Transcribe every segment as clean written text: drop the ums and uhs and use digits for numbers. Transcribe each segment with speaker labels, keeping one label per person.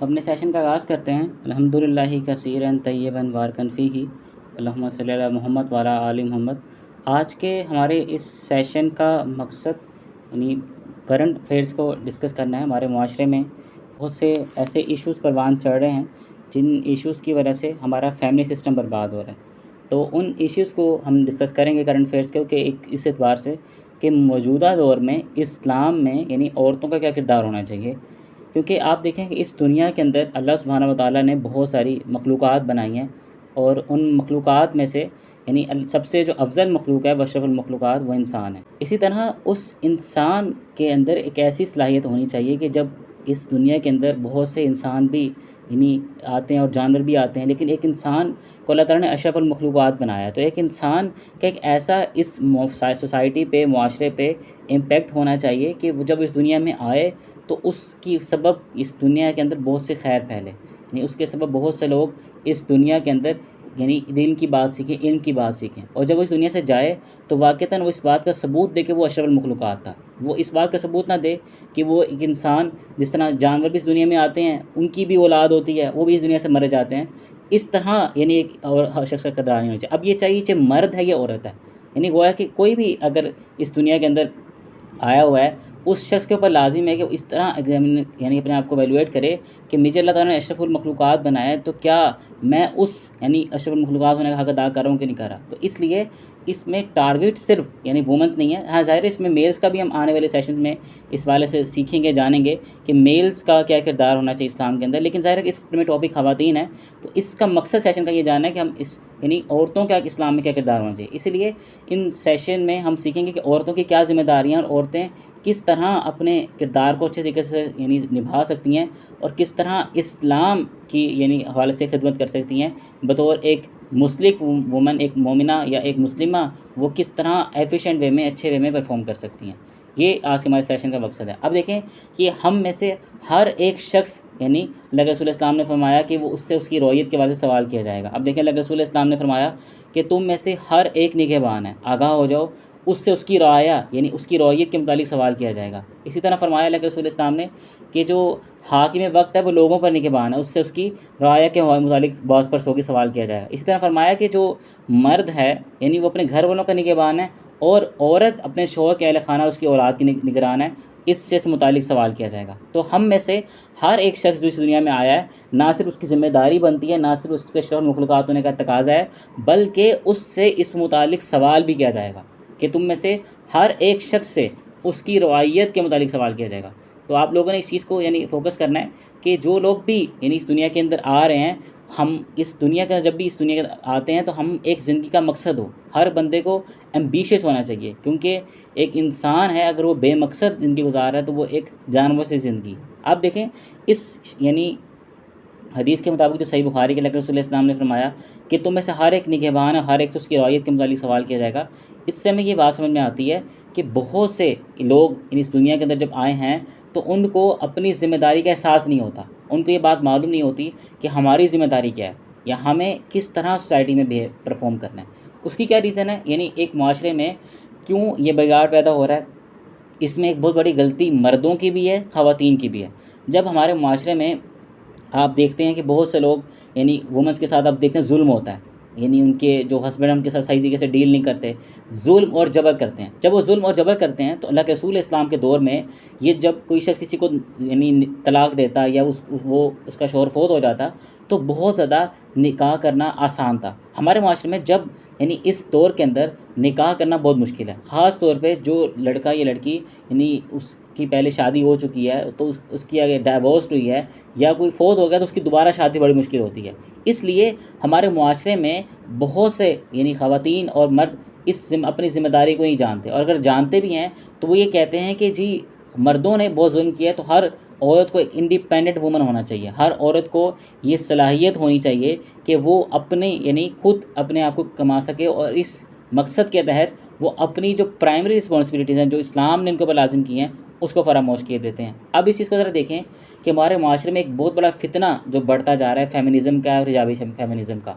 Speaker 1: अपने सेशन का आगाज़ करते हैं। अल्हम्दुलिल्लाहि कसीरन तय्यबन बारकन फ़ीही अल्लाहुम्मा सल्ली अला मोहम्मद व अला आलि मोहम्मद। आज के हमारे इस सेशन का मकसद यानी करंट अफेयर्स को डिस्कस करना है। हमारे माशरे में बहुत से ऐसे इश्यूज़ परवान चढ़ रहे हैं जिन इश्यूज़ की वजह से हमारा फैमिली सिस्टम बर्बाद हो रहा है। तो उन इश्यूज़ को हम डिस्कस करेंगे करंट अफेयर्स के कि एक इस एतबार से कि मौजूदा दौर में इस्लाम में यानी औरतों का क्या किरदार होना चाहिए। क्योंकि आप देखें कि इस दुनिया के अंदर अल्लाह सुब्हानहू व तआला ने बहुत सारी मखलूक़ात बनाई हैं और उन मखलूक़ात में से यानी सबसे जो अफ़ज़ल मखलूक है अशरफुल मखलूक़ात वो इंसान है। इसी तरह उस इंसान के अंदर एक ऐसी सलाहियत होनी चाहिए कि जब इस दुनिया के अंदर बहुत से इंसान भी यानी आते हैं और जानवर भी आते हैं, लेकिन एक इंसान को अल्लाह ताला ने अशरफुल मखलूक़ात बनाया है। तो एक इंसान का एक ऐसा इस सोसाइटी पे, मुआशरे पे इम्पैक्ट होना चाहिए कि वो जब इस दुनिया में आए तो उसकी सबब इस दुनिया के अंदर बहुत से खैर फैले, यानी उसके सबब बहुत से लोग इस दुनिया के अंदर यानी दीन की बात सीखें, इल्म की बात सीखें, और जब वो इस दुनिया से जाए तो वाक़तन वो इस बात का सबूत दे कि वो अशरफुल मखलूक़ात था। वो इस बात का सबूत ना दे कि वो एक इंसान, जिस तरह जानवर भी इस दुनिया में आते हैं, उनकी भी औलाद होती है, वो भी इस दुनिया से मर जाते हैं, इस तरह यानी एक और शख्स का किरदार नहीं होना चाहिए। अब ये चाहिए चाहे मर्द है या औरत है, यानी गोया कि कोई भी अगर इस दुनिया के अंदर आया हुआ है, उस शख्स के ऊपर लाजिम है कि वो इस तरह एग्जामिन यानी अपने आप को वैल्यूएट करे कि मुझे अल्लाह ताला ने अशरफुल मखलूक़ात बनाया है, तो क्या मैं उस यानी अशरफुल मखलूक़ात होने का हक़ अदा कर रहा हूँ कि नहीं कर रहा। तो इसलिए इसमें टारगेट सिर्फ यानी वुमेंस नहीं है। हाँ, ज़ाहिर है इसमें मेल्स का भी हम आने वाले सेशंस में इस वाले से सीखेंगे, जानेंगे कि मेल्स का क्या किरदार होना चाहिए इस्लाम के अंदर। लेकिन ज़ाहिर है इसमें टॉपिक ख़वातीन है, तो इसका मकसद सेशन का ये जानना है कि हम इस यानी औरतों का इस्लाम में क्या किरदार होना चाहिए। इसीलिए इन सेशन में हम सीखेंगे कि औरतों की क्या ज़िम्मेदारियाँ और औरतें किस तरह अपने किरदार को अच्छे तरीके से यानी निभा सकती हैं और किस तरह इस्लाम की यानी हवाले से खिदमत कर सकती हैं बतौर एक मुस्लिम वुमन, एक मोमिना या एक मुस्लिमा, वो किस तरह एफिशिएंट वे में, अच्छे वे में परफॉर्म कर सकती हैं। ये आज के हमारे सेशन का मकसद है। अब देखें कि हम में से हर एक शख्स यानी अल्लाह के रसूल इस्लाम ने फरमाया कि वो उससे उसकी रौयत के वास्ते सवाल किया जाएगा। अब देखें अल्लाह के रसूल इस्लाम ने फरमाया कि तुम में से हर एक निगहबान है, आगाह हो जाओ, उससे उसकी राया यानी उसकी रौयत के मुतालिक सवाल किया जाएगा। इसी तरह फरमाया अल्लाह के रसूल इस्लाम ने कि जो हाकिम वक्त है वो लोगों पर निगहबान है, उससे उसकी राया के मुतालिक बहुत परसों की सवाल किया जाएगा। इसी तरह फरमाया कि जो मर्द है यानी वो अपने घर वालों का निगहबान है और औरत अपने शौहर के अहल खाना और उसकी औलाद की निगरान है, इससे इस मुतालिक सवाल किया जाएगा। तो हम में से हर एक शख्स जो इस दुनिया में आया है, ना सिर्फ उसकी ज़िम्मेदारी बनती है, ना सिर्फ उसके अशरफुल मखलूक़ात होने का तकाज़ा है, बल्कि उससे इस मुतालिक सवाल भी किया जाएगा कि तुम में से हर एक शख्स से उसकी रवायत के मुतालिक सवाल किया जाएगा। तो आप लोगों ने इस चीज़ को यानी फ़ोकस करना है कि जो लोग भी यानी इस दुनिया के अंदर आ रहे हैं, हम इस दुनिया का जब भी इस दुनिया के आते हैं तो हम एक ज़िंदगी का मकसद हो, हर बंदे को एम्बिशियस होना चाहिए, क्योंकि एक इंसान है अगर वो बेमकसद ज़िंदगी गुजार रहा है तो वो एक जानवर से ज़िंदगी। आप देखें इस यानी हदीस के मुताबिक जो सही बुखारी के अल्लाह के रसूल इस्लाम ने फरमाया कि तुम में से हर एक निगहबान है, हर एक से उसकी रवायत के मुतालिक सवाल किया जाएगा। इससे हमें ये बात समझ में आती है कि बहुत से लोग इस दुनिया के अंदर जब आए हैं तो उनको अपनी ज़िम्मेदारी का एहसास नहीं होता, उनको ये बात मालूम नहीं होती कि हमारी ज़िम्मेदारी क्या है या हमें किस तरह सोसाइटी में परफॉर्म करना है। उसकी क्या रीज़न है, यानी एक माशरे में क्यों ये बिगाड़ पैदा हो रहा है। इसमें एक बहुत बड़ी गलती मर्दों की भी है, ख़वातीन की भी है। जब हमारे माशरे में आप देखते हैं कि बहुत से लोग यानी वुमेंस के साथ आप देखते हैं जुल्म होता है, यानी उनके जो हस्बैंड हैं उनके साथ सही तरीके से डील नहीं करते, जुल्म और जबर करते हैं। जब वो जुल्म और जबर करते हैं तो अल्लाह के रसूल इस्लाम के दौर में ये जब कोई शख्स किसी को यानी तलाक देता या वो उसका शौहर फौत हो जाता तो बहुत ज़्यादा निकाह करना आसान था। हमारे माशरे में जब यानी इस दौर के अंदर निकाह करना बहुत मुश्किल है, ख़ास तौर पे जो लड़का या लड़की यानी उसकी पहले शादी हो चुकी है तो उसकी अगर डाइवोर्स हुई है या कोई फौत हो गया तो उसकी दोबारा शादी बड़ी मुश्किल होती है। इसलिए हमारे मुआशरे में बहुत से यानी ख़वातीन और मर्द अपनी ज़िम्मेदारी को नहीं जानते, और अगर जानते भी हैं तो वो ये कहते हैं कि जी मर्दों ने बहुत जुल्म किया है, तो हर औरत को एक इंडिपेंडेंट वुमन होना चाहिए, हर औरत को ये सलाहियत होनी चाहिए कि वो अपने यानी खुद अपने आप को कमा सके, और इस मकसद के तहत वो अपनी जो प्राइमरी रिस्पॉन्सिबिलिटीज़ हैं जो इस्लाम ने इनके ऊपर लाजिम की हैं उसको फरामोश किए देते हैं। अब इस चीज़ को ज़रा देखें कि हमारे माशरे में एक बहुत बड़ा फितना जो बढ़ता जा रहा है फेमिनिज़म का और हिजाबी फेमिनिज़म का,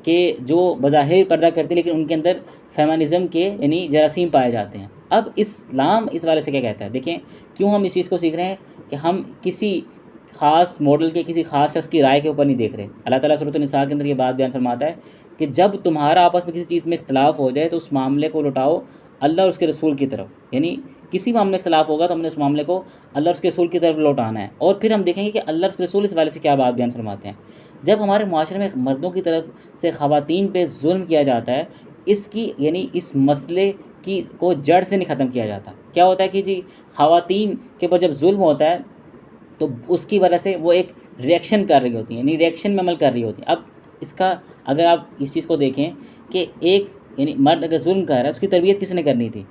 Speaker 1: कि जो बज़ाहिर पर्दा करते हैं लेकिन उनके अंदर फेमिनिज़म के यानी जरासीम पाए जाते हैं। अब इस्लाम इस वाले से क्या कहता है, देखें क्यों हम इस चीज़ को सीख रहे हैं कि हम किसी ख़ास मॉडल के, किसी ख़ास शख्स की राय के ऊपर नहीं देख रहे। अल्लाह ताला सूरत निसा के अंदर ये बात बयान फरमाता है कि जब तुम्हारा आपस में किसी चीज़ में इख्तलाफ हो जाए तो उस मामले को लौटाओ अल्लाह और उसके रसूल की तरफ। यानी किसी मामले में इख्तलाफ होगा तो हमने उस मामले को अल्लाह और उसके रसूल की तरफ लौटाना है। और फिर हम देखेंगे कि अल्लाह और उसके रसूल इस वाले से क्या बात बयान फरमाते हैं। जब हमारे माशरे में मर्दों की तरफ से ख़वातीन पे जुल्म किया जाता है, इसकी यानी इस मसले की को जड़ से नहीं ख़त्म किया जाता। क्या होता है कि जी ख़वातीन के ऊपर जब जुल्म होता है तो उसकी वजह से वो एक रिएक्शन कर रही होती हैं, यानी रिएक्शन में अमल कर रही होती हैं। अब इसका अगर आप इस चीज़ को देखें कि एक यानी मर्द अगर जुल्म कर रहा है, उसकी तरबियत किसने करनी थी?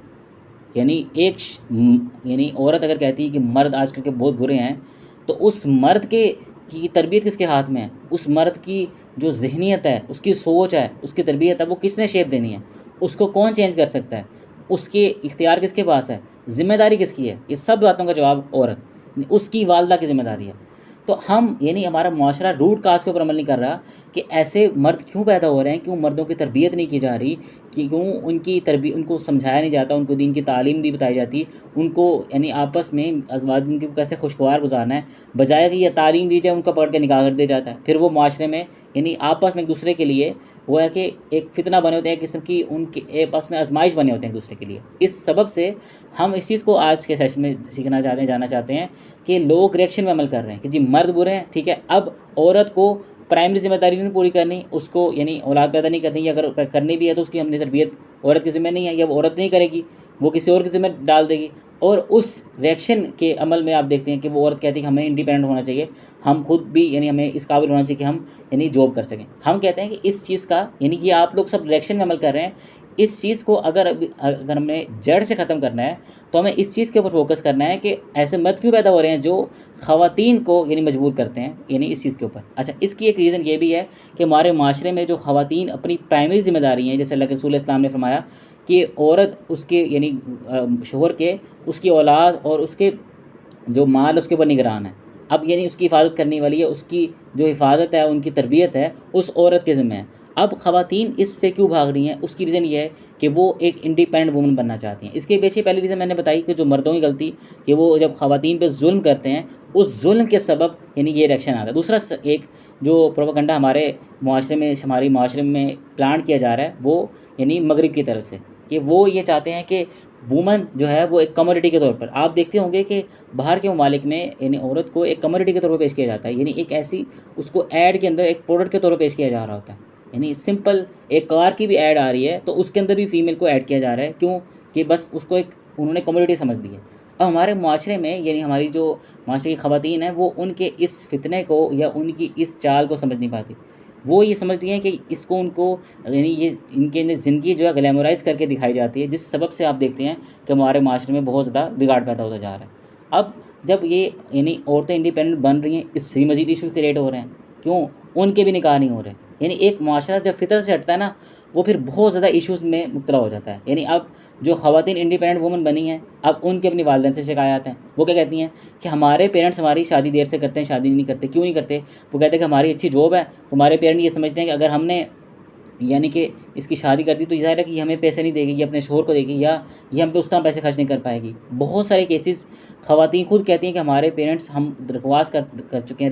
Speaker 1: यानी यानी औरत अगर कहती है कि मर्द आजकल के बहुत बुरे हैं, तो उस मर्द के की तरबियत किसके हाथ में है? उस मर्द की जो ज़हनियत है, उसकी सोच है, उसकी तरबियत है, वो किसने शेप देनी है? उसको कौन चेंज कर सकता है? उसके इख्तियार किसके पास है? ज़िम्मेदारी किसकी है? ये सब बातों का जवाब औरत, उसकी वालदा की ज़िम्मेदारी है। तो हम यानी हमारा मुआशरा रूट काज़ के ऊपर अमल नहीं कर रहा कि ऐसे मर्द क्यों पैदा हो रहे हैं, क्यों मर्दों की तरबियत नहीं की जा रही, कि क्यों उनको समझाया नहीं जाता, उनको दीन की तालीम नहीं बताई जाती, उनको यानी आपस में अज़वाजिन को कैसे खुशगवार गुजारना है, बजाय कि यह तालीम दी जाए उनका पढ़ के निकाह कर दिया जाता है। फिर वो मुआशरे में यानी आपस में एक दूसरे के लिए वो है कि एक फितना बने होते हैं, एक किस्म की उनके आपस में आजमाइश बने होते हैं एक दूसरे के लिए। इस सबब से हम इस चीज़ को आज के सेशन में सीखना चाहते हैं, जानना चाहते हैं कि लोग रिएक्शन में अमल कर रहे हैं कि जी मर्द बुरे हैं, ठीक है, अब औरत को प्राइमरी जिम्मेदारी नहीं पूरी करनी, उसको यानी औलाद पैदा नहीं करनी, या अगर करनी भी है तो उसकी हमने तरबियत औरत की ज़िम्मे नहीं है, या वो औरत नहीं करेगी, वो किसी और की ज़िम्मे डाल देगी। और उस रिएक्शन के अमल में आप देखते हैं कि वो औरत कहती है कि हमें इंडिपेंडेंट होना चाहिए, हम खुद भी यानी हमें इस काबिल होना चाहिए कि हम यानी जॉब कर सकें। हम कहते हैं कि इस चीज़ का यानी कि आप लोग सब रिएक्शन में अमल कर रहे हैं। इस चीज़ को अगर हमने जड़ से ख़त्म करना है तो हमें इस चीज़ के ऊपर फोकस करना है कि ऐसे मर्द क्यों पैदा हो रहे हैं जो ख़वातीन को यानी मजबूर करते हैं, यानी इस चीज़ के ऊपर। अच्छा, इसकी एक रीज़न ये भी है कि हमारे माशरे में जो ख़वातीन अपनी प्राइमरी ज़िम्मेदारी हैं, जैसे अल्लाह के रसूल इस्लाम ने फरमाया कि औरत उसके यानी शोहर के, उसकी औलाद और उसके जो माल उसके ऊपर निगरान है। अब यानी उसकी हिफाजत करने वाली है, उसकी जो हिफाजत है, उनकी तरबियत है, उस औरत के ज़िम्मे है। अब ख़वातीन इससे क्यों भाग रही हैं? उसकी रीज़न ये है कि वो एक इंडिपेंडेंट वुमन बनना चाहती हैं। इसके पीछे पहली रीज़न मैंने बताई कि जो मर्दों की गलती कि वो जब ख़वातीन पे जुल्म करते हैं, उस जुल्म के सबब यानी ये रिएक्शन आता है। दूसरा एक जो प्रोपेगेंडा हमारे मुआशरे में, हमारी माशरे में प्लांट किया जा रहा है, वो यानी मगरिब की तरफ से, कि वो ये चाहते हैं कि वुमन जो है वो एक कमोडिटी के तौर पर, आप देखते होंगे कि बाहर के ममालिक में यानी औरत को एक कमोडिटी के तौर पर पेश किया जाता है, यानी एक ऐसी उसको ऐड के अंदर एक प्रोडक्ट के तौर पर पेश किया जा रहा होता है। यानी सिंपल एक कार की भी ऐड आ रही है तो उसके अंदर भी फ़ीमेल को ऐड किया जा रहा है, क्यों? कि बस उसको एक उन्होंने कमोडिटी समझ दी है। अब हमारे मुआशरे में यानी हमारी जो माशरे की ख़वातीन हैं वो उनके इस फितने को या उनकी इस चाल को समझ नहीं पाती। वो ये समझती हैं कि इसको उनको यानी ये इनके ज़िंदगी जो है ग्लैमराइज़ करके दिखाई जाती है, जिस सबब से आप देखते हैं कि हमारे माशरे में बहुत ज़्यादा बिगाड़ पैदा होता जा रहा है। अब जब ये यानी औरतें इंडिपेंडेंट बन रही हैं, इससे मज़ीद इशू क्रिएट हो रहे हैं, क्यों? उनके भी निकाह नहीं हो रहे। यानी एक माशरा जब फितर से हटता है ना, वो फिर बहुत ज़्यादा इश्यूज़ में मुब्तला हो जाता है। यानी अब जो ख़वातीन इंडिपेंडेंट वुमन बनी हैं, अब उनके अपनी वालिदैन से शिकायत हैं। वो क्या कहती हैं कि हमारे पेरेंट्स हमारी शादी देर से करते हैं, शादी नहीं करते। क्यों नहीं करते? वो कहते हैं कि हमारी अच्छी जॉब है। तुम्हारे पेरेंट्स ये समझते हैं कि अगर हमने यानी कि इसकी शादी कर दी तो ज़ाहिर है कि ये हमें पैसे नहीं देगी, ये अपने शोहर को देगी, या ये हम पे उस तरह पैसे खर्च नहीं कर पाएगी। बहुत सारे केसेस ख़वातीन खुद कहती हैं कि हमारे पेरेंट्स हम रिक्वेस्ट कर चुके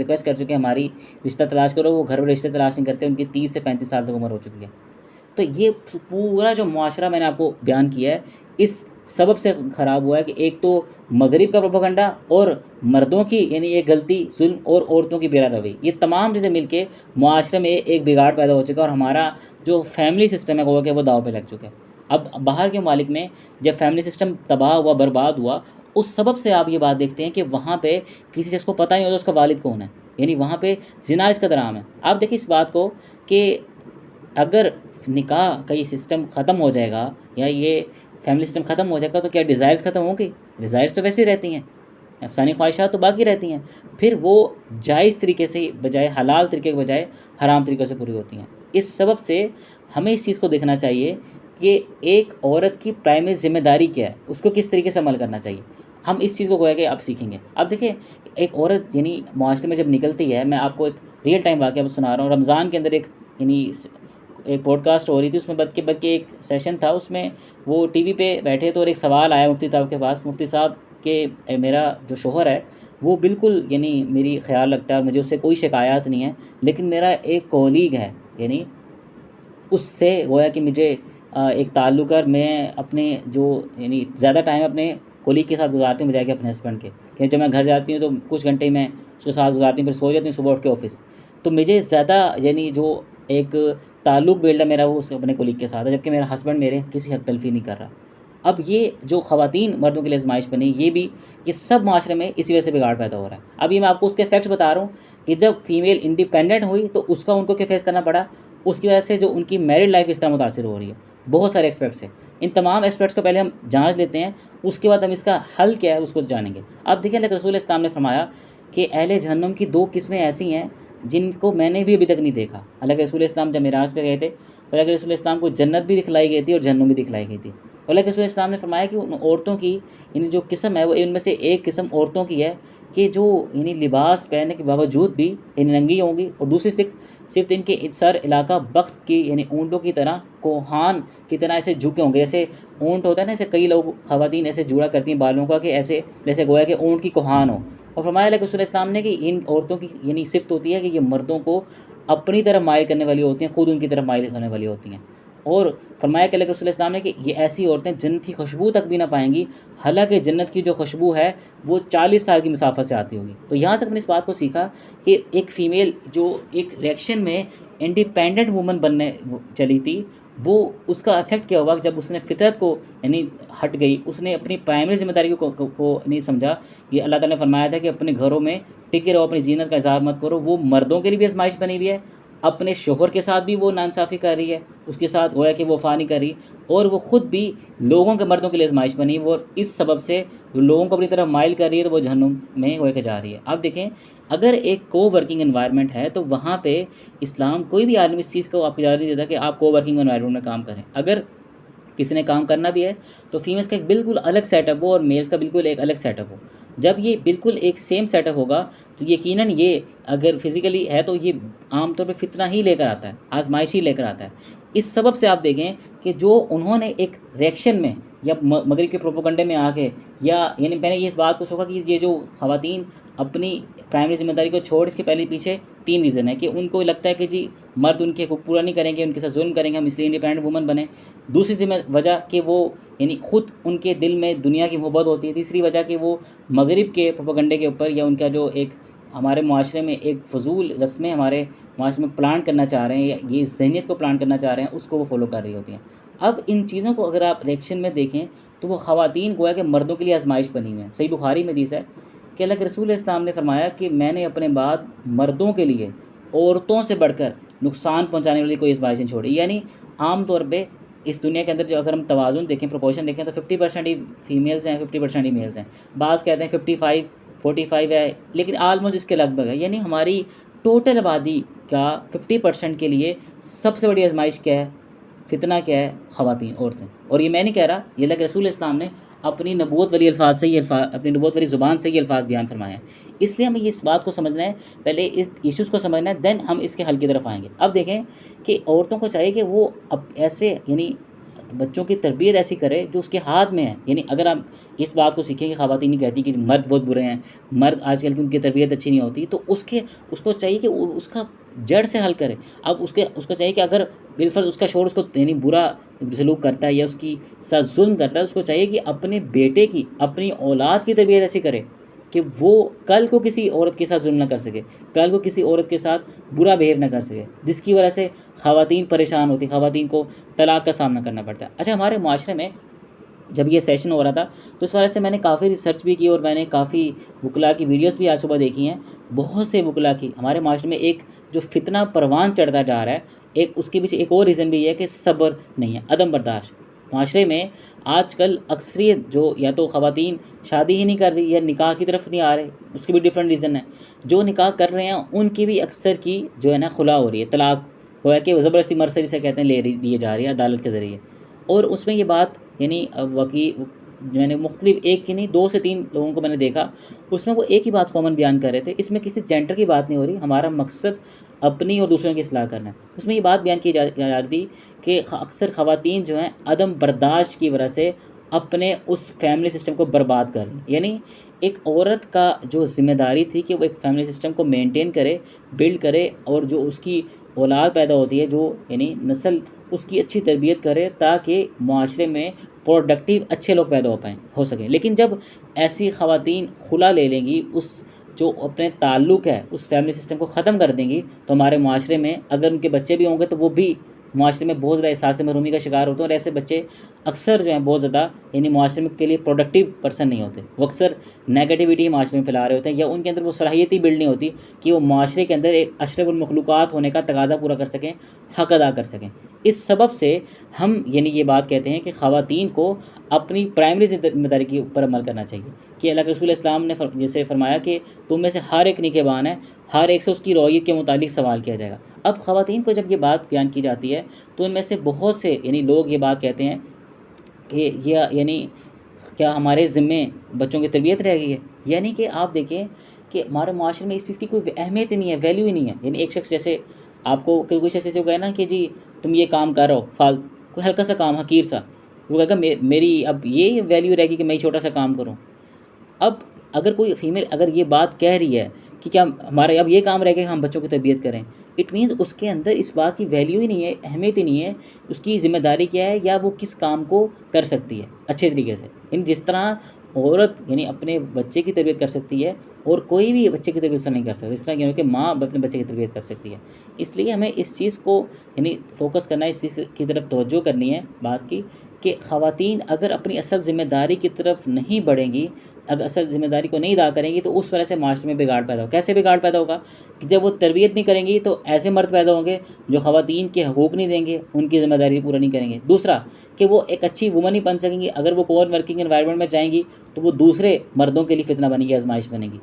Speaker 1: हैं हमारी रिश्ता तलाश करो, वो घर में रिश्ते तलाश नहीं करते, उनकी 30 से 35 साल तक उम्र हो चुकी है। तो ये पूरा जो मुआशरा मैंने आपको बयान किया है, इस सबब से ख़राब हुआ है कि एक तो मगरिब का प्रोपेगेंडा और मर्दों की यानी एक गलती, जुल्म और औरतों की बेरा रवैया, ये तमाम चीज़ें मिलके मुआशरे में एक बिगाड़ पैदा हो चुका है और हमारा जो फैमिली सिस्टम है वो दाव पे लग चुका है। अब बाहर के ममालिक में जब फैमिली सिस्टम तबाह हुआ, बर्बाद हुआ, उस सबब से आप ये बात देखते हैं कि वहाँ पे किसी शख्स को पता नहीं होता उसका वालिद कौन है, यानी वहाँ पे ज़िना इसका दराम है। आप देखिए इस बात को कि अगर निकाह का ये सिस्टम ख़त्म हो जाएगा या ये फैमिली सिस्टम ख़त्म हो जाएगा तो क्या डिज़ायर्स ख़त्म होंगी? डिज़ायर्स तो वैसे ही रहती हैं, नफ़सानी ख्वाहिशात तो बाकी रहती हैं, फिर वो जायज़ तरीके से बजाय, हलाल तरीके के बजाय हराम तरीक़े से पूरी होती हैं। इस सबब से हमें इस चीज़ को देखना चाहिए कि एक औरत की प्राइमरी ज़िम्मेदारी क्या है, उसको किस तरीके से अमल करना चाहिए। हम इस चीज़ को गोया कि आप सीखेंगे। अब देखिए एक औरत यानी मुआशरे में जब निकलती है, मैं आपको एक रियल टाइम वाक़या सुना रहा हूँ। रमज़ान के अंदर एक पॉडकास्ट हो रही थी, उसमें बल्कि एक सेशन था, उसमें वो टीवी पे बैठे तो और एक सवाल आया मुफ्ती साहब के पास। मुफ्ती साहब के मेरा जो शोहर है वो बिल्कुल यानी मेरी ख़्याल रखता है और मुझे उससे कोई शिकायत नहीं है। लेकिन मेरा एक कॉलीग है, यानी उससे गोया कि मुझे एक ताल्लुक़ है और मैं अपने जो यानी ज़्यादा टाइम अपने कॉलीग के साथ गुज़ारती हूँ बजाय कि अपने हस्बैंड के। कि जब मैं घर जाती हूँ तो कुछ घंटे ही मैं उसके साथ गुज़ारती हूँ, फिर सो जाती हूँ, सुबह उठ के ऑफ़िस। तो मुझे ज़्यादा यानी जो एक ताल्लुक़ बिल्ड है मेरा वो उस अपने कॉलीग के साथ है, जबकि मेरा हस्बैंड मेरे किसी हक़ तलफ़ी नहीं कर रहा। अब ये जो ख़वातीन मर्दों के लिए आज़माइश बनी, ये सब माशरे में इसी वजह से बिगाड़ पैदा हो रहा है। अभी मैं आपको उसके फैक्ट्स बता रहा हूँ कि जब फ़ीमेल इंडिपेंडेंट हुई तो उसका उनको क्या फ़ेस करना पड़ा, उसकी वजह से जो उनकी मैरिड लाइफ़ इस तरह मुतासिर हो रही है। बहुत सारे एस्पेक्ट्स हैं। इन तमाम एस्पेक्ट्स को पहले हम जाँच लेते हैं, उसके बाद हम इसका हल क्या है उसको जानेंगे। अब देखिए अल्लाह के रसूल इस्लाम ने फरमाया कि अहले जहन्नम की 2 किस्में ऐसी हैं जिनको मैंने भी अभी तक नहीं देखा। अल्लाह के रसूल इस्लाम जब मेराज पे गए थे, तो अल्लाह के रसूल इस्लाम को जन्नत भी दिखलाई गई थी और जहन्नुम भी दिखलाई गई थी। अल्लाह के रसूल इस्लाम ने फरमाया कि उन औरतों की यानी जो किस्म है वो इनमें से एक किस्म औरतों की है कि जो यानी लिबास पहनने के बावजूद भी यानी नंगी होंगी, और दूसरी सिर्फ इनके सर इलाका बख्त की यानी ऊँटों की तरह कोहान की तरह ऐसे झुके होंगे। जैसे ऊँट होता है ना, ऐसे कई लोग ख़वातीन ऐसे जुड़ा करती हैं बालों का कि ऐसे जैसे गोया कि ऊँट की कोहान हो। और फरमाया अल्लाह के रसूल इस्लाम ने कि इन औरतों की यानी सिफ़त होती है कि ये मर्दों को अपनी तरफ माइल करने वाली होती हैं, खुद उनकी तरफ माइल करने वाली होती हैं। और फरमाया कि अल्लाह के रसूल इस्लाम ने कि ये ऐसी औरतें जन्नत की खुशबू तक भी ना पाएँगी, हालाँकि जन्नत की जो खुशबू है वो 40 साल की मसाफ़त से आती होगी। तो यहाँ तक मैंने इस बात को सीखा कि एक फ़ीमेल जो एक रिएक्शन में इंडिपेंडेंट वूमन बनने चली थी, वो उसका इफ़ेक्ट क्या हुआ कि जब उसने फ़ितरत को यानी हट गई, उसने अपनी प्राइमरी ज़िम्मेदारी को नहीं समझा। ये अल्लाह ताला ने फरमाया था कि अपने घरों में टिके रहो, अपनी ज़ीनत का इज़हार मत करो। वो मर्दों के लिए भी आज़माइश बनी हुई है, अपने शोहर के साथ भी वो नाइंसाफ़ी कर रही है, उसके साथ गोया कि वफ़ा नहीं कर रही, और वो ख़ुद भी लोगों के मर्दों के लिए आज़माइश बनी है। वो इस सबब से लोगों को अपनी तरफ माइल कर रही है, तो वो जहन्नुम में गोया कि जा रही है। अब देखें, अगर एक को-वर्किंग एनवायरनमेंट है तो वहाँ पे इस्लाम कोई भी आदमी इस चीज़ को आपको इजाज़त नहीं देता कि आप को-वर्किंग एनवायरनमेंट में काम करें। अगर किसी ने काम करना भी है तो फीमेल्स का एक बिल्कुल अलग सेटअप हो और मेल्स का बिल्कुल एक अलग सेटअप हो। जब ये बिल्कुल एक सेम सेटअप होगा तो यकीनन ये अगर फिज़िकली है तो ये आम तौर पे फितना ही लेकर आता है, आज़माइश ही लेकर आता है। इस सबब से आप देखें कि जो उन्होंने एक रिएक्शन में या मगरिब के प्रोपेगेंडे में आके, या यानी मैंने ये इस बात को सोचा कि ये जो ख़वातीन अपनी प्राइमरी ज़िम्मेदारी को छोड़, इसके पहले पीछे 3 रीज़न है कि उनको लगता है कि जी मर्द उनके हकूक़ पूरा नहीं करेंगे, उनके साथ ज़ुल्म करेंगे, हम इसलिए इंडिपेंडेंट वुमन बने। दूसरी वजह कि वो यानी ख़ुद उनके दिल में दुनिया की मोहब्बत होती है। तीसरी वजह कि वो मगरिब के प्रोपेगेंडे के ऊपर या उनका जो एक हमारे मुआशरे में एक फ़ज़ूल रस्में हमारे मुआशरे में प्लांट करना चाह रहे हैं, या ये ज़हनियत को प्लांट करना चाह रहे हैं, उसको वो फ़ॉलो कर रही होती हैं। अब इन चीज़ों को अगर आप रिएक्शन में देखें तो वो ख़वातीन गोया कि मर्दों के लिए आज़माइश बनी हुई हैं। सही बुखारी में हदीस है कि अल्लाह के रसूल इस्लाम ने फरमाया कि मैंने अपने बाद मर्दों के लिए औरतों से बढ़कर नुकसान पहुँचाने वाली कोई आज़माइश नहीं छोड़ी। यानी आम तौर पे इस दुनिया के अंदर जो अगर हम तवाज़ुन देखें, प्रोपोर्शन देखें, तो 50% ही फीमेल्स हैं, 50% ही मेल्स हैं। बाज़ कहते हैं 55-45 है, लेकिन ऑलमोस्ट इसके लगभग है। यानी हमारी टोटल आबादी का 50% के लिए सबसे बड़ी आज़माइश क्या है, फितना क्या है, ख़वातीन, औरतें। और ये मैं नहीं कह रहा, ये अल्लाह के रसूल इस्लाम ने अपनी नबूवत वाली अल्फाज से ये अपनी नबूवत वाली ज़ुबान से ये अल्फाज बयान फरमाए हैं। इसलिए हमें इस बात को समझना है, पहले इस इश्यूज़ को समझना है, देन हम इसके हल की तरफ आएँगे। अब देखें कि औरतों को चाहिए कि वो अब ऐसे यानी बच्चों की तरबियत ऐसी करे जो उसके हाथ में है। यानी अगर हम इस बात को सीखें कि ख़वातीन नहीं कहती कि मर्द बहुत बुरे हैं, मर्द आजकल की उनकी तरबियत अच्छी नहीं होती, तो उसको चाहिए कि उसका जड़ से हल करे। अब उसको चाहिए कि अगर बिलफ़र्ज़ उसका शौहर उसको यानी बुरा सलूक करता है या उसकी साथ ज़ुल्म करता है, उसको चाहिए कि अपने बेटे की, अपनी औलाद की तरबियत ऐसी करे कि वो कल को किसी औरत के साथ ज़ुल्म ना कर सके, कल को किसी औरत के साथ बुरा बिहेव ना कर सके, जिसकी वजह से ख़वातीन परेशान होती, ख़वातीन को तलाक़ का सामना करना पड़ता है। अच्छा, हमारे मुआशरे में जब ये सेशन हो रहा था तो इस वजह से मैंने काफ़ी रिसर्च भी की और मैंने काफ़ी वुकला की वीडियोस भी आज सुबह देखी हैं। बहुत से वुकला की हमारे माशरे में एक जो फितना परवान चढ़ता जा रहा है, एक उसके पीछे एक और रीज़न भी है कि सब्र नहीं है, अदम बर्दाश्त। माशरे में आजकल अक्सरियत जो या तो ख़वातीन शादी ही नहीं कर रही या निकाह की तरफ नहीं आ रहे, उसके भी डिफरेंट रीज़न है। जो निकाह कर रहे हैं उनकी भी अक्सर की जो है ना खुला हो रही है, तलाक़ गोया कि ज़बरदस्ती मर्सरी से कहते हैं दी जा रही है अदालत के ज़रिए। और उसमें ये बात यानी मैंने मुख्तलिफ एक की नहीं 2 से 3 लोगों को मैंने देखा, उसमें वो एक ही बात कॉमन बयान कर रहे थे। इसमें किसी जेंडर की बात नहीं हो रही, हमारा मकसद अपनी और दूसरों की इस्लाह करना है। उसमें ये बात बयान की जा रही थी कि अक्सर ख़वातीन जो हैं अदम बर्दाश्त की वजह से अपने उस फैमिली सिस्टम को बर्बाद कर रही है। यानी एक औरत का जो ज़िम्मेदारी थी कि वो एक फैमिली सिस्टम को मेंटेन करे, बिल्ड करे, और जो उसकी औलाद पैदा होती है, जो यानी नस्ल, उसकी अच्छी तरबियत करे ताकि मुआशरे में प्रोडक्टिव अच्छे लोग पैदा हो सकें। लेकिन जब ऐसी ख़वातीन खुला ले लेंगी, उस जो अपने ताल्लुक़ है उस फैमिली सिस्टम को ख़त्म कर देंगी, तो हमारे मुआशरे में अगर उनके बच्चे भी होंगे तो वो भी मुआशरे में बहुत ज़्यादा एहसास महरूमी का शिकार होते हैं। और ऐसे बच्चे अक्सर जो हैं बहुत ज़्यादा यानी मुआशरे में के लिए प्रोडक्टिव पर्सन नहीं होते। वो अक्सर नेगेटिविटी ही मुआशरे में फैला रहे होते हैं, या उनके अंदर वो सलाहियत ही बिल्ड नहीं होती कि वो मुआशरे के अंदर एक अशरफुल मखलूक़ात होने का तकाज़ा पूरा कर सकें, हक़ अदा कर सकें। इस सबब से हम यानी ये बात कहते हैं कि ख़वातीन को अपनी प्राइमरी ज़िम्मेदारी के ऊपर अमल करना चाहिए कि अल्लाह के रसूल इस्लाम ने जैसे फरमाया कि तुम में से हर एक निगहबान है, हर एक से उसकी रौयत के मुतालिक सवाल किया जाएगा। अब ख़वातीन को जब ये बात बयान की जाती है तो उनमें से बहुत से यानी लोग ये बात कहते हैं कि ये यानी क्या हमारे ज़िम्मे बच्चों की तरबियत रह गई है। यानी कि आप देखें कि हमारे माशरे में इस चीज़ की कोई अहमियत ही नहीं है, वैल्यू ही नहीं है। यानी एक शख्स जैसे आपको कोई शख्स ऐसे कहे ना कि जी तुम ये काम कर रहे हो, कोई हल्का सा काम, हकीर सा, वो कहेगा मेरी अब ये वैल्यू रहेगी कि मैं छोटा सा काम करूँ। अब अगर कोई फीमेल अगर ये बात कह रही है कि क्या हमारे अब ये काम रह गया कि हम बच्चों की तरबियत करें, इट मीन्स उसके अंदर इस बात की वैल्यू ही नहीं है, अहमियत ही नहीं है, उसकी ज़िम्मेदारी क्या है या वो किस काम को कर सकती है अच्छे तरीके से। इन जिस तरह औरत यानी अपने बच्चे की तरबियत कर सकती है और कोई भी बच्चे की तरबियत नहीं कर सकता, इस तरह क्योंकि माँ अपने बच्चे की तरबियत कर सकती है। इसलिए हमें इस चीज़ को यानी फ़ोकस करना है, इस चीज़ की तरफ तवज्जो करनी है बात की कि ख़वातीन अगर अपनी असल ज़िम्मेदारी की तरफ नहीं बढ़ेंगी, अगर असल ज़िम्मेदारी को नहीं अदा करेंगी, तो उस वजह से माशरे में बिगाड़ पैदा हो। कैसे बिगाड़ पैदा होगा कि जब वो तरबियत नहीं करेंगी तो ऐसे मर्द पैदा होंगे जो ख़वातीन के हकूक़ नहीं देंगे, उनकी ज़िम्मेदारी पूरा नहीं करेंगे। दूसरा कि वो एक अच्छी वुमन ही बन सकेंगी, अगर वो कोर वर्किंग एनवायरनमेंट में जाएंगी तो वो दूसरे मर्दों के लिए फितना बनेगी, आजमाइश बनेगी।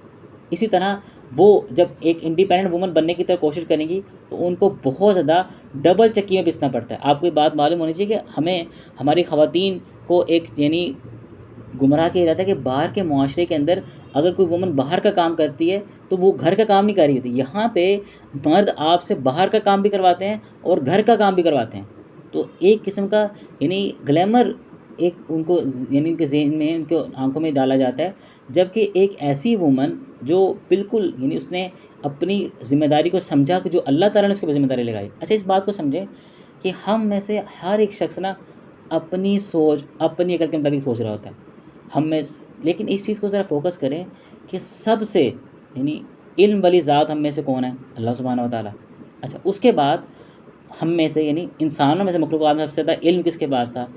Speaker 1: इसी तरह वो जब एक इंडिपेंडेंट वुमन बनने की तरफ कोशिश करेंगी तो उनको बहुत ज़्यादा डबल चक्की में पिसना पड़ता है। आपको ये बात मालूम होनी चाहिए कि हमें हमारी ख़वातीन को एक यानी गुमराह किया जाता है कि बाहर के मुआशरे के अंदर अगर कोई वुमन बाहर का काम करती है तो वो घर का काम नहीं कर रही होती। यहाँ पे मर्द आपसे बाहर का काम भी करवाते हैं और घर का काम भी करवाते हैं। तो एक किस्म का यानी ग्लैमर एक उनको यानी उनके ज़हन में, उनके आंखों में डाला जाता है, जबकि एक ऐसी वुमन जो बिल्कुल यानी उसने अपनी ज़िम्मेदारी को समझा कि जो अल्लाह ताला ने उसके ऊपर ज़िम्मेदारी लगाई। अच्छा, इस बात को समझें कि हम में से हर एक शख्स ना अपनी सोच, अपनी अकल के मुताबिक सोच रहा होता है। हम में लेकिन इस चीज़ को ज़रा फोकस करें कि सबसे यानी इल्म वाली ज़ात हम में से कौन है? अल्लाह सुब्हानहू व तआला। अच्छा, उसके बाद हम में से यानी इंसानों में से मखलूक़ात में सबसे ज़्यादा इल्म किसके पास था?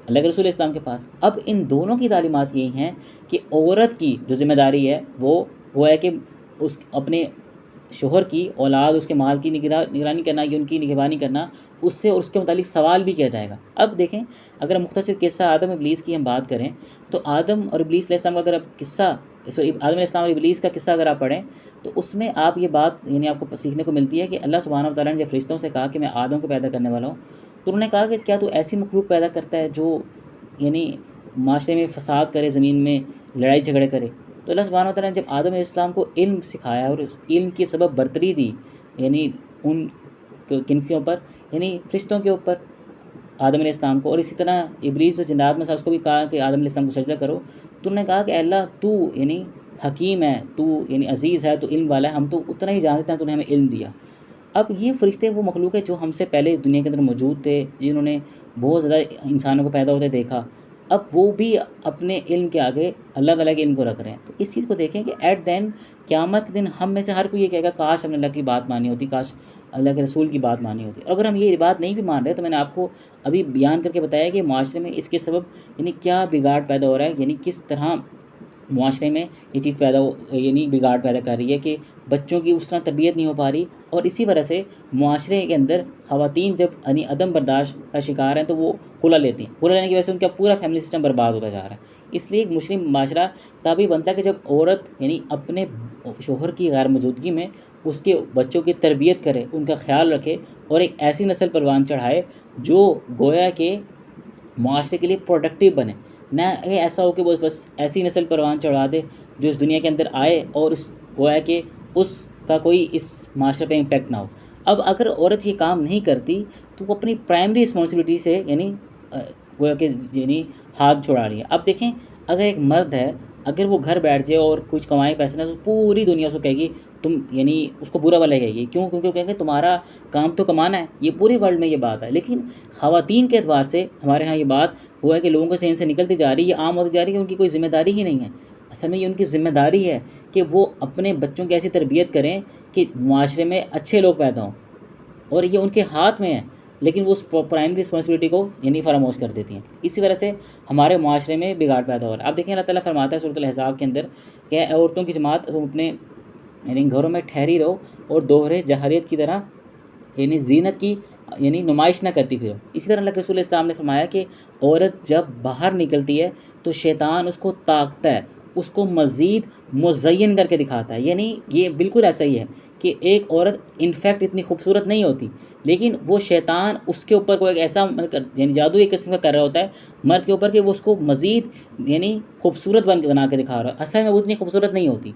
Speaker 1: अल्लाह के रसूल इस्लाम के पास। अब इन दोनों की तालीमात यही हैं कि औरत की जो ज़िम्मेदारी है वो है कि उस अपने शोहर की औलाद, उसके माल की निगरानी करना, या उनकी निगहबानी करना, उससे और उसके मुतालिक सवाल भी किया जाएगा। अब देखें, अगर मुख्तसर किस्सा आदम इब्लीस की हम बात करें तो आदम और इब्लीस अलैहिस्सलाम का अगर आप आदम अलैहिस्सलाम और इब्लीस का किस्सा अगर आप पढ़ें तो उसमें आप ये बात यानी आपको सीखने को मिलती है कि अल्लाह सुब्हानहू व तआला ने जब फरिश्तों से कहा कि मैं आदम को पैदा करने वाला हूँ, तो उन्होंने कहा कि क्या तू ऐसी मखलूक पैदा करता है जो यानी माशरे में फ़साद करे, ज़मीन में लड़ाई झगड़े करे। तो अल्लाह सुब्हानहू व तआला ने जब आदम अलैहिस्सलाम को इल्म सिखाया और उस इल्म के सबब बरतरी दी, यानी उन किनके ऊपर, यानी फरिश्तों के ऊपर आदम अलैहिस्सलाम को, और इसी तरह इब्लीस जो जिन्नात में था उसको भी कहा कि आदम अलैहिस्सलाम को सजदा करो, तो उन्होंने कहा कि अल्लाह तू यानी हकीम है, तू यानी अज़ीज़ है, तू इल्म वाला है, हम तो उतना ही जानते हैं, तूने हमें इल्म दिया। अब ये फ़रिश्ते वो मखलूक है जो हमसे पहले दुनिया के अंदर मौजूद थे, जिन्होंने बहुत ज़्यादा इंसानों को पैदा होते देखा। अब वो भी अपने इल्म के आगे अल्लाह ताला के इल्म को रख रहे हैं। तो इस चीज़ को देखें कि एट द एंड क़यामत के दिन हम में से हर कोई ये कहेगा काश हमने अल्लाह की बात मानी होती, काश अल्लाह के रसूल की बात मानी होती। अगर हम ये बात नहीं भी मान रहे तो मैंने आपको अभी बयान करके बताया कि माशरे में इसके सबब यानी क्या बिगाड़ पैदा हो रहा है, यानी किस तरह मुआशरे में ये चीज़ यानी बिगाड़ पैदा कर रही है कि बच्चों की उस तरह तरबियत नहीं हो पा रही, और इसी वजह से मुआशरे के अंदर ख़वातीन जब यानी अदम बर्दाश्त का शिकार हैं तो वो खुला लेती हैं। खुला लेने की वजह से उनका पूरा फैमिली सिस्टम बर्बाद होता जा रहा है। इसलिए एक मुस्लिम माशरा तभी बनता है कि जब औरत यानी अपने शोहर की गैर मौजूदगी में उसके बच्चों की तरबियत करे, उनका ख़्याल रखे, और एक ऐसी नस्ल परवान चढ़ाए जो गोया के मुआशरे के लिए प्रोडक्टिव बने। ना ये ऐसा हो कि वो बस ऐसी नस्ल परवान चढ़ा दे जो इस दुनिया के अंदर आए और उस गोया कि उसका कोई इस माशरे पे इम्पेक्ट ना हो। अब अगर औरत ये काम नहीं करती तो वो अपनी प्राइमरी रिस्पॉन्सिबिलिटी से यानी गोया कि यानी हाथ छुड़ा रही है। अब देखें, अगर एक मर्द है, अगर वो घर बैठ जाए और कुछ कमाए पैसे ना, तो पूरी दुनिया उसको कहेगी तुम, यानी उसको बुरा भला कहेगी। क्यों? क्योंकि वो कहेंगे तुम्हारा काम तो कमाना है। ये पूरे वर्ल्ड में ये बात है। लेकिन ख़वातीन के एतबार से हमारे यहाँ ये बात वो है कि लोगों के सहन से निकलती जा रही है, ये आम होती जा रही है कि उनकी कोई ज़िम्मेदारी ही नहीं है। असल में ये उनकी ज़िम्मेदारी है कि वो अपने बच्चों की ऐसी तरबियत करें कि माशरे में अच्छे लोग पैदा हों, और ये उनके हाथ में है। लेकिन वो उस प्राइमरी रिस्पॉन्सिबिलिटी को यानी फरामोश कर देती हैं। इसी वजह से हमारे माशरे में बिगाड़ पैदा हो रहा है। अब देखें, अल्लाह ताला फरमाता है सूरत अल-अहज़ाब के अंदर कि औरतों की जमात तुम अपने यानी घरों में ठहरी रहो और दोहरे जहरियत की तरह यानी ज़ीनत की यानी नुमाइश ना करती फिरो। इसी तरह अल्लाह के रसूल इस्लाम ने फरमाया कि औरत जब बाहर निकलती है तो शैतान उसको ताकता है, उसको मज़ीद मुज़य्यन करके दिखाता है। यानी ये बिल्कुल ऐसा ही है कि एक औरत इनफैक्ट इतनी खूबसूरत नहीं होती, लेकिन वो शैतान उसके ऊपर कोई एक ऐसा यानी जादू एक किस्म का कर रहा होता है मर्द के ऊपर कि वो उसको मज़ीद यानी खूबसूरत बना के दिखा रहा है। असल में वो इतनी खूबसूरत नहीं होती।